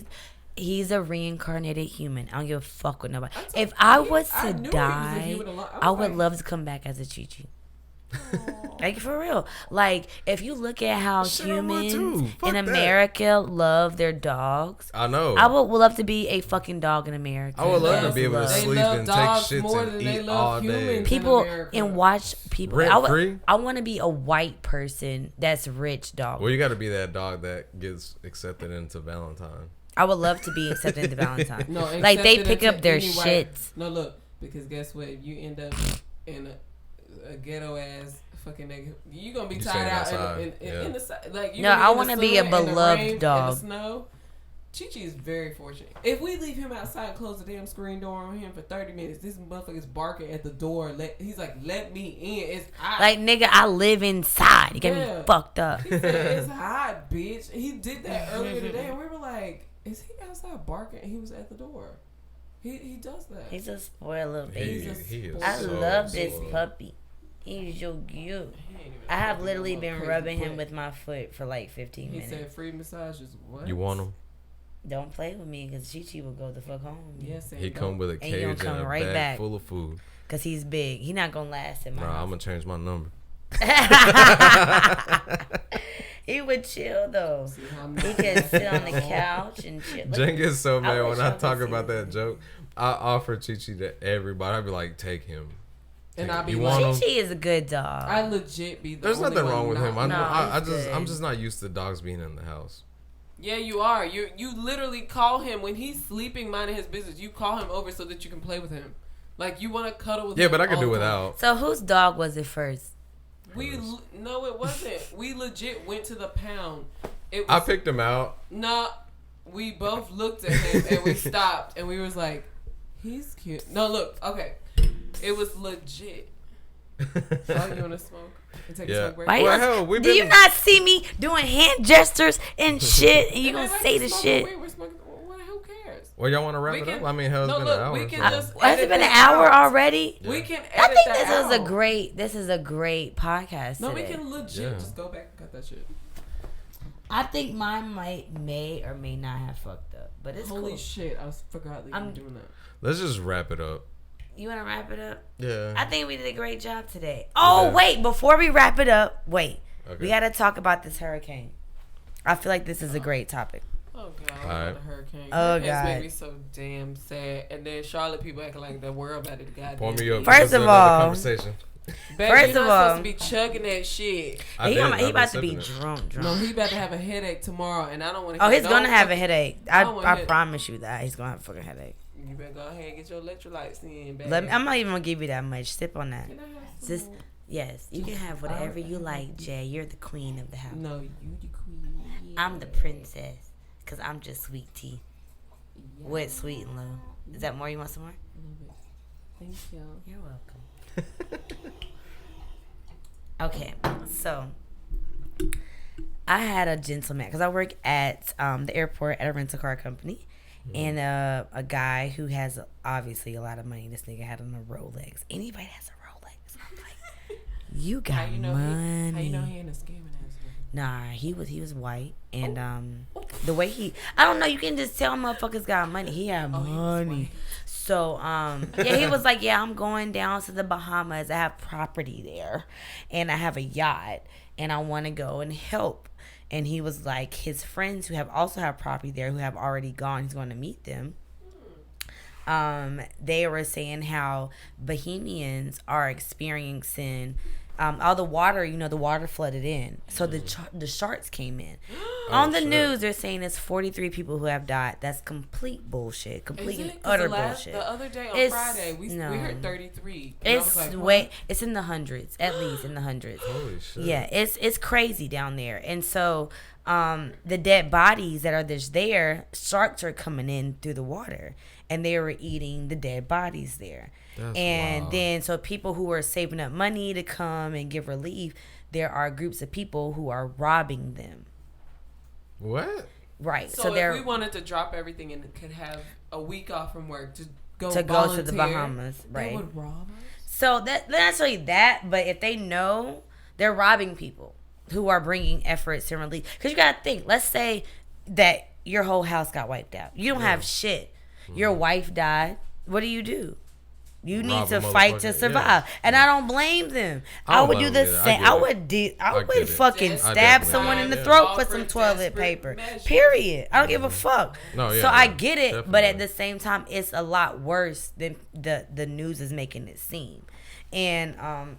S2: He's a reincarnated human. I don't give a fuck with nobody.
S1: I told
S2: If I
S1: you,
S2: was
S1: I
S2: to
S1: knew he was a
S2: die,
S1: human alone.
S2: I
S1: was
S2: would
S1: like,
S2: love to come back as a Chi Chi. Like for real. Like if you look at how
S3: Shit, I would
S2: humans
S3: too. Fuck
S2: in
S3: that.
S2: America love their dogs.
S3: I know.
S2: I would love to be a fucking dog in America.
S3: I would love to
S2: Yes,
S3: be able to
S2: love.
S1: They
S3: sleep
S1: love
S3: and take
S1: dogs
S3: shits
S1: more
S3: and
S1: than they
S3: eat
S1: love
S3: all day.
S1: humans.
S2: People
S1: in America.
S2: and watch people.
S3: Rent free?
S2: I want to be a white person that's rich dog.
S3: Well, you got to be that dog that gets accepted into Valentine.
S2: I would love to be accepted into Valentine.
S1: No,
S2: Like they
S1: accepted
S2: pick
S1: into
S2: up their
S1: any white-
S2: shits.
S1: No, look, because guess what? If you end up in a ghetto ass fucking nigga, you gonna be
S3: You
S1: tied
S3: staying
S1: out
S3: outside,
S1: in the side. Like you
S2: No,
S1: gonna
S2: I
S1: in the
S2: wanna be a
S1: sun, in the
S2: beloved
S1: rain,
S2: dog.
S1: In the snow. Chi-Chi is very fortunate. If we leave him outside and close the damn screen door on him for 30 minutes, this motherfucker's barking at the door. He's like, let me in. It's hot.
S2: Like nigga, I live inside. You got
S1: Yeah.
S2: me fucked up.
S1: He said, it's hot, bitch. He did that earlier today, and we were like, is he outside barking? And he was at the door. He does that.
S2: He's a spoiled little baby.
S3: He is
S2: I
S3: so
S2: love this
S3: spoiled.
S2: puppy. He's so cute.
S1: He ain't even
S2: I have
S1: fucking
S2: literally
S1: no
S2: been
S1: crazy
S2: rubbing him
S1: butt.
S2: with my foot for like 15
S1: He
S2: minutes.
S1: said free massages. What?
S3: You want him?
S2: Don't play with me because Chi Chi will go the fuck home.
S1: Yes, and
S3: He
S1: don't.
S3: come with a
S2: And
S3: cage
S2: you
S3: and,
S2: gonna come
S3: a
S2: right
S3: bag
S2: back.
S3: full of food.
S2: Because he's big. He not going to last in my
S3: Nah, I'm
S2: house.
S3: gonna change my number.
S2: He would chill though.
S1: See how
S2: He can sit on the couch and chill. Look,
S3: Jen gets so mad
S2: wish
S3: when I
S2: y'all
S3: talk
S2: could see
S3: about
S2: this.
S3: that joke. I offer Chi Chi to everybody. I'd be like, take him.
S1: And
S3: Take
S1: I
S3: him.
S1: be
S3: You
S1: like,
S3: want
S2: Chi
S3: him?
S2: Chi is a good dog.
S1: I legit be the
S3: There's
S1: only
S3: nothing
S1: one
S3: wrong with him.
S1: not-
S3: I'm
S2: he's
S3: just not used to dogs being in the house.
S1: Yeah, you are. You literally call him when he's sleeping, minding his business. You call him over so that you can play with him. Like you want to cuddle with him.
S3: Yeah, but I could
S1: all
S3: do
S1: the time.
S3: without.
S2: So whose dog was it first?
S1: No, it wasn't. We legit went to the pound. It
S3: I
S1: was,
S3: picked him out.
S1: No, we both looked at him and we stopped and we was like, he's cute. No, look, okay, it was legit. Oh, you want to smoke? And take a
S3: Yeah.
S1: smoke break?
S2: Why
S3: Well,
S2: you gonna-
S3: hell, we've
S2: do you
S3: been-
S2: not see me doing hand gestures and shit? And you
S1: And
S2: gonna
S1: they like
S2: say
S1: to
S2: the
S1: smoke
S2: shit?
S1: weed. We're smoking. Well, who cares?
S3: Well, y'all want to wrap
S1: We
S3: it
S1: can-
S3: up? I mean, hell, it's
S1: no,
S3: been
S1: look,
S3: an hour.
S1: we
S3: so-
S1: can just-
S2: Has it been an
S1: edit
S2: hour
S1: that out.
S2: already?
S3: Yeah.
S1: We can edit
S2: I think
S1: that
S2: this is a
S1: out.
S2: great podcast.
S1: No, we
S2: today.
S1: can legit
S3: Yeah.
S1: just go back and cut that shit.
S2: I think mine may or may not have fucked up, but it's
S1: Holy
S2: cool.
S1: shit, I forgot that you were
S2: I'm-
S1: doing that.
S3: Let's just wrap it up.
S2: You want to wrap it up?
S3: Yeah.
S2: I think we did a great job today. Oh,
S3: Yeah.
S2: wait, before we wrap it up, wait.
S3: Okay.
S2: We got to talk about this hurricane. I feel like this is a great topic.
S1: Oh god,
S3: Alright.
S1: the hurricane.
S2: Oh,
S1: Hurricanes
S2: God.
S1: make me so damn sad. And then Charlotte people acting like the world about it. Goddamn.
S3: Pour me up.
S2: First
S3: Let's
S2: of
S3: do another
S2: all-
S3: conversation.
S1: Baby,
S2: First
S1: you're
S2: of
S1: not
S2: all-
S1: supposed to be chugging that shit.
S3: I
S2: He,
S3: did.
S2: he
S3: I've been
S2: about to be
S3: sipping it.
S2: drunk.
S1: No, he about to have a headache tomorrow, and I don't want to.
S2: Oh, he's going to have a headache. I
S1: don't wanna hit-
S2: promise you that. He's going to have a fucking headache.
S1: You better go ahead and get your electrolytes in, baby.
S2: I'm not even going to give you that much. Sip on that.
S1: Can I have some
S2: Just,
S1: more?
S2: yes, you can have whatever you like, Jay. You're the queen of the house.
S1: No, you the queen.
S2: I'm the princess because I'm just sweet tea. With sweet and low. Is that more? You want some more?
S1: Thank you.
S2: You're welcome. Okay, so I had a gentleman because I work at the airport at a rental car company, and a guy who has obviously a lot of money. This nigga had on a Rolex. Anybody has a Rolex? I'm like, you got money.
S1: How you know he ain't a scamming ass nigga?
S2: Nah, he was white, and the way I don't know. You can just tell motherfuckers got money. He had money. So, yeah, he was like, yeah, I'm going down to the Bahamas. I have property there, and I have a yacht, and I want to go and help. And he was like, his friends who also have property there, who have already gone, he's going to meet them. They were saying how Bahamians are experiencing all the water, the water flooded in. So the sharks came in. On the news, they're saying it's 43 people who have died. That's complete bullshit. Complete and utter bullshit.
S1: The other day on Friday, we heard 33.
S2: It's in the hundreds, at least in the hundreds.
S3: Holy shit.
S2: Yeah, it's crazy down there. And so the dead bodies that are just there, sharks are coming in through the water, and they were eating the dead bodies there.
S3: That's
S2: and
S3: wild.
S2: then so people who are saving up money to come and give relief, there are groups of people who are robbing them.
S3: What?
S2: Right.
S1: So if we wanted to drop everything and could have a week off from work to go
S2: to the Bahamas, right?
S1: They would rob us.
S2: So not necessarily that, but if they know, they're robbing people who are bringing efforts and relief. Because you got to think, let's say that your whole house got wiped out. You don't have shit. Your wife died. What do? You need to fight to survive. And I don't blame them. I would do the same. I would fucking stab someone in the throat for some toilet paper. Period. I don't give a fuck. So I get it, definitely. But at the same time, it's a lot worse than the news is making it seem. And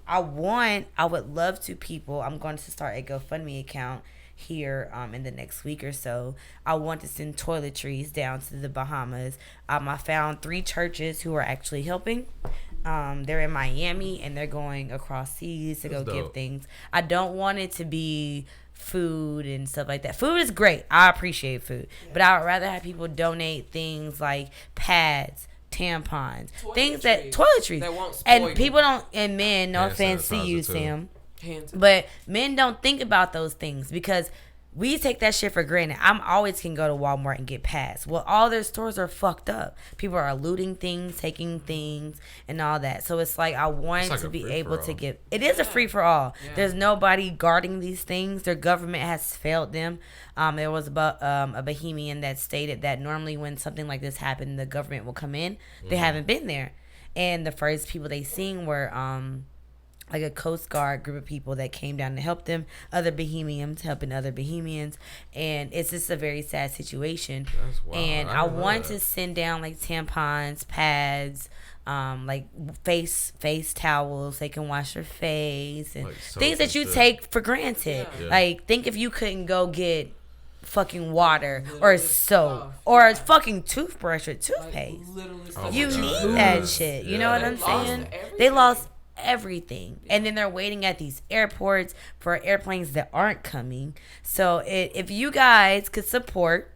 S2: I would love to people. I'm going to start a GoFundMe account here in the next week or so. I want to send toiletries down to the Bahamas. I found 3 churches who are actually helping. They're in Miami, and they're going across seas to go give things. I don't want it to be food and stuff like that. Food is great. I appreciate food. But I would rather have people donate things like pads, tampons, toiletries
S1: that won't spoil
S2: and people don't, and men, no offense to you, Sam, but men don't think about those things because we take that shit for granted. I'm always can go to Walmart and get pads. Well, all their stores are fucked up. People are looting things, taking things, and all that. So it's like I want to be able to give. It is a free for all. Yeah. There's nobody guarding these things. Their government has failed them. There was a Bahamian that stated that normally when something like this happened, the government will come in. They haven't been there, and the first people they seen were like a Coast Guard group of people that came down to help them, other Bahamians helping other Bahamians, and it's just a very sad situation. That's wild. And I want to send down like tampons, pads, like face towels. They can wash their face and like things that you take for granted. Yeah. Like think if you couldn't go get fucking water or soap or a fucking toothbrush or toothpaste, you need that shit. You know what I'm saying? They lost everything, and then they're waiting at these airports for airplanes that aren't coming. So if you guys could support,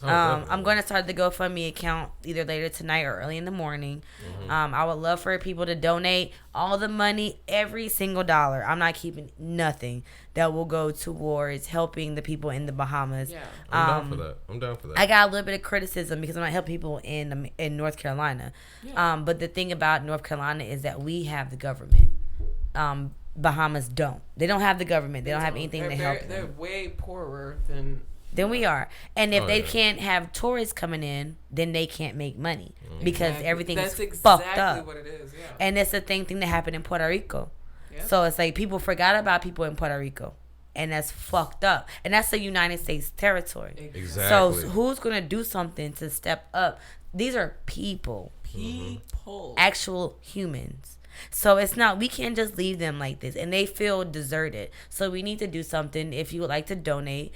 S2: I'm going to start the GoFundMe account either later tonight or early in the morning. I would love for people to donate all the money, every single dollar. I'm not keeping nothing that will go towards helping the people in the Bahamas. Yeah. I'm down for that. I got a little bit of criticism because I'm not helping people in North Carolina. Yeah. But the thing about North Carolina is that we have the government. Bahamas don't. They don't have the government. They don't have anything to help them.
S1: They're way poorer than
S2: we are. And if they can't have tourists coming in, then they can't make money because everything's fucked up. That's exactly what it is, yeah. And it's the same thing that happened in Puerto Rico. Yep. So it's like people forgot about people in Puerto Rico. And that's fucked up. And that's the United States territory. Exactly. So who's going to do something to step up? These are people. Actual humans. So it's not, we can't just leave them like this. And they feel deserted. So we need to do something. If you would like to donate,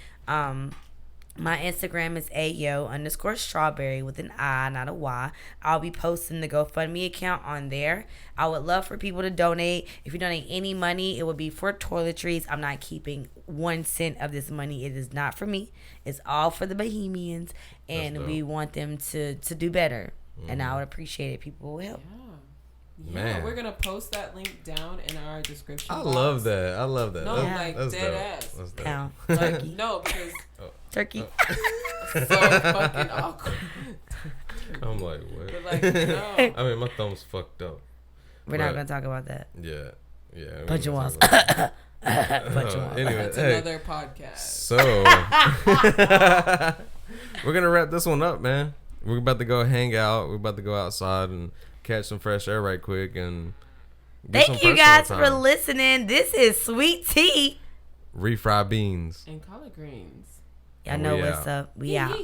S2: my Instagram is ayo_strawberry with an I, not a Y. I'll be posting the GoFundMe account on there. I would love for people to donate. If you donate any money, it would be for toiletries. I'm not keeping 1 cent of this money. It is not for me. It's all for the Bahamians, and we want them to do better. And I would appreciate it. People will help.
S1: Yeah,
S3: Man.
S1: we're gonna post that link down in our description.
S3: I
S1: box.
S3: love that. I love that.
S1: No,
S2: Yeah.
S1: like dead
S3: dope.
S1: ass.
S3: That's dope.
S2: Now,
S1: Like,
S2: turkey.
S1: no, because
S2: Turkey.
S1: so fucking awkward.
S3: I'm like, what?
S1: But like, no.
S3: I mean, my thumb's fucked up.
S2: We're not gonna talk about that.
S3: Yeah. Yeah. we
S2: Punch
S3: can
S2: your
S3: talk
S2: walls.
S3: about that.
S2: Punch your walls.
S3: Anyway,
S1: That's
S3: hey.
S1: another podcast.
S3: So we're gonna wrap this one up, man. We're about to go hang out. We're about to go outside and catch some fresh air right quick and get some
S2: Thank you
S3: personal
S2: guys for
S3: time.
S2: listening. This is Sweet Tea.
S3: Refried beans.
S1: And collard greens.
S2: Y'all
S3: And
S2: know
S3: we
S2: what's
S3: out.
S2: up. We out.